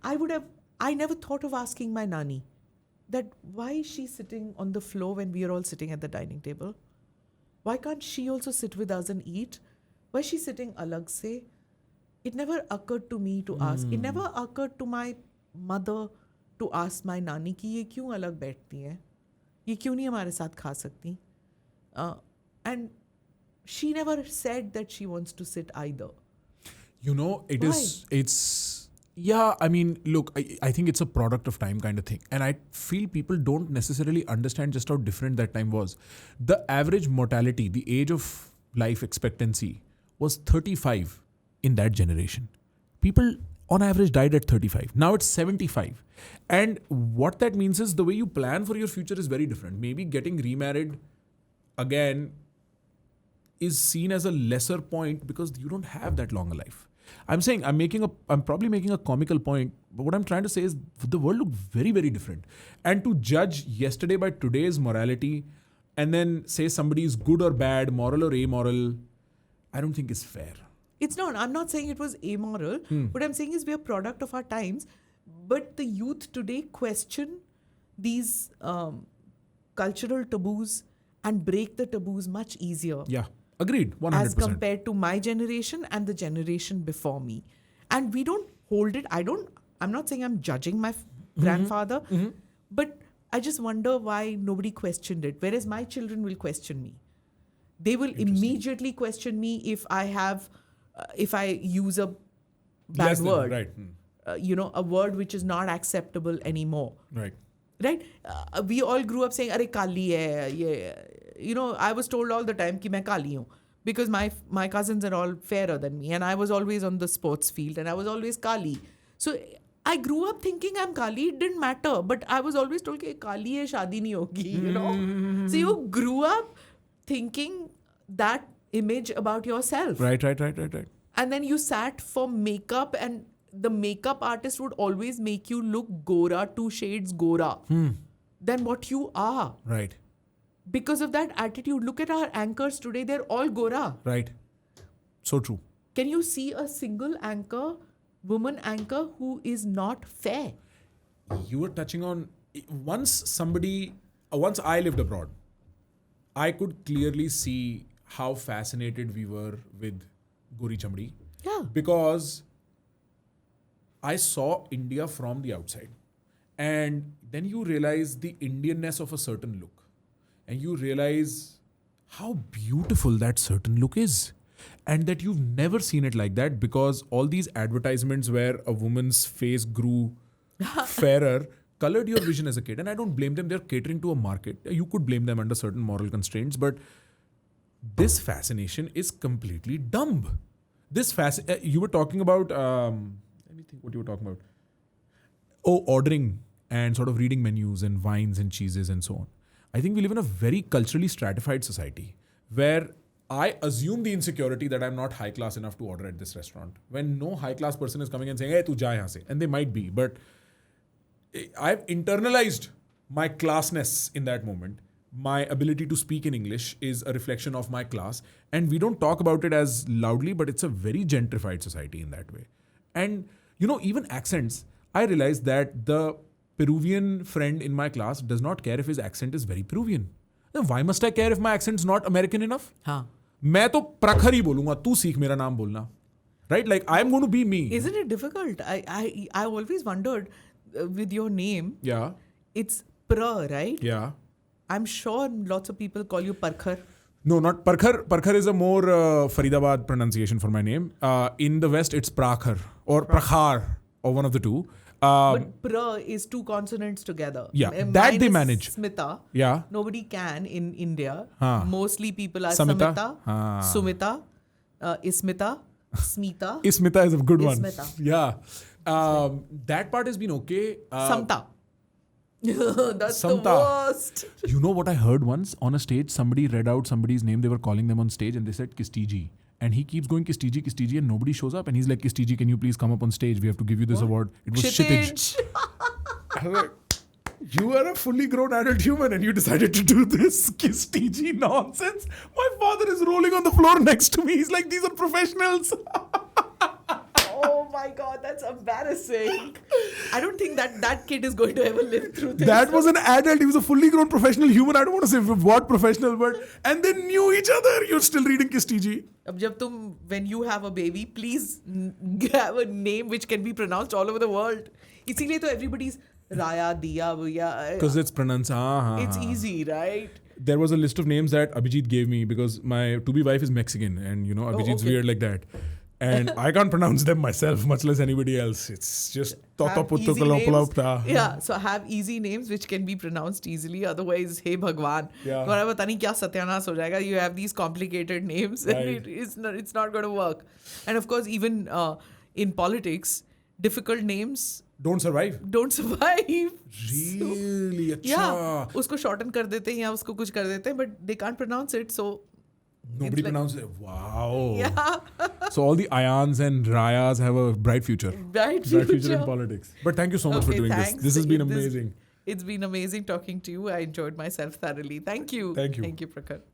I never thought of asking my Nani that why is she sitting on the floor when we are all sitting at the dining table? Why can't she also sit with us and eat? Why is she sitting alag se? It never occurred to me to ask. It never occurred to my mother to ask my Nani कि ये क्यों अलग बैठती है? ये क्यों नहीं हमारे साथ खा सकती? And she never said that she wants to sit either. Yeah, I mean, look, I think it's a product of time kind of thing. And I feel people don't necessarily understand just how different that time was. The average mortality, the age of life expectancy was 35 in that generation. People on average died at 35. Now it's 75. And what that means is the way you plan for your future is very different. Maybe getting remarried again is seen as a lesser point because you don't have that long a life. I'm probably making a comical point, but what I'm trying to say is the world looked very, very different. And to judge yesterday by today's morality and then say somebody is good or bad, moral or amoral, I don't think is fair. It's not. I'm not saying it was amoral. What I'm saying is we're a product of our times, but the youth today question these cultural taboos and break the taboos much easier. Yeah. Agreed, 100%. As compared to my generation and the generation before me. And we don't hold it. I'm not saying I'm judging my grandfather, but I just wonder why nobody questioned it. Whereas my children will question me. They will immediately question me if I use a bad word. Right. A word which is not acceptable anymore. Right. Right? We all grew up saying, "Arey kali hai, ye." I was told all the time कि मैं काली हूँ because my cousins are all fairer than me and I was always on the sports field and I was always kali. So I grew up thinking I'm kali. It didn't matter, but I was always told कि kali hai, शादी नहीं होगी. So you grew up thinking that image about yourself. Right. And then you sat for makeup and the makeup artist would always make you look gora, 2 shades gora than what you are. Right. Because of that attitude, look at our anchors today, they're all gora. Right. So true. Can you see a single woman anchor who is not fair? You were touching on, once I lived abroad, I could clearly see how fascinated we were with Gori Chamdi. Yeah. Because I saw India from the outside. And then you realize the Indianness of a certain look. And you realize how beautiful that certain look is. And that you've never seen it like that because all these advertisements where a woman's face grew fairer colored your vision as a kid. And I don't blame them. They're catering to a market. You could blame them under certain moral constraints, but this fascination is completely dumb. You were talking about, let me think what you were talking about. Oh, ordering and sort of reading menus and wines and cheeses and so on. I think we live in a very culturally stratified society where I assume the insecurity that I'm not high class enough to order at this restaurant when no high class person is coming and saying, hey, tu ja yahan se. And they might be, but I've internalized my classness in that moment. My ability to speak in English is a reflection of my class. And we don't talk about it as loudly, but it's a very gentrified society in that way. And, even accents, I realized that the Peruvian friend in my class does not care if his accent is very Peruvian. Then why must I care if my accent's not American enough? हाँ. मैं तो प्रखर ही बोलूंगा, तू सीख मेरा नाम बोलना. Right? Like, I'm going to be me. Isn't it difficult? I always wondered with your name. Yeah. It's Pra, right? Yeah. I'm sure lots of people call you Prakhar. No, not Prakhar. Prakhar is a more Faridabad pronunciation for my name. In the West, it's Prakhar or Prakhar or one of the two. But Pra is two consonants together. Yeah, Mine that they is manage. Smita. Yeah. Nobody can in India. Haan. Mostly people are Samita. Samita, Haan. Sumita, Ismita, Smita. Ismita is a good one. Ismita. Yeah. That part has been okay. Samta. That's Samta. the worst. You know what I heard once on a stage? Somebody read out somebody's name. They were calling them on stage and they said Kistiji. And he keeps going Kistiji and nobody shows up. And he's like, Kistiji, can you please come up on stage? We have to give you this award. It was Kshitij. I was like, you are a fully grown adult human and you decided to do this Kistiji nonsense. My father is rolling on the floor next to me. He's like, these are professionals. Oh my God, that's embarrassing. I don't think that kid is going to ever live through this. That was an adult. He was a fully grown professional human. I don't want to say what professional, but and they knew each other. You're still reading Kistiji. When you have a baby, please have a name which can be pronounced all over the world. इसीलिए तो everybody's Raya, Diya, Bhuya. Because it's pronounced. It's easy, right? There was a list of names that Abhijit gave me because my to-be wife is Mexican and Abhijit's weird like that. And I can't pronounce them myself, much less anybody else. It's just Tota Puttu Kalopalopta. Yeah, so have easy names which can be pronounced easily. Otherwise, hey Bhagwan, तुम्हारा पता नहीं क्या सत्यानाश हो जाएगा. You have these complicated names, and it's not going to work. And of course, even in politics, difficult names don't survive. Really? Yeah, उसको shorten कर देते हैं या उसको कुछ कर देते हैं, but they can't pronounce it, so. Nobody pronounces it. Wow. Yeah. So all the Ayans and Rayas have a bright future. Bright future in politics. But thank you so much for doing this. This has been amazing. It's been amazing talking to you. I enjoyed myself thoroughly. Thank you. Thank you. Thank you, Prakhar.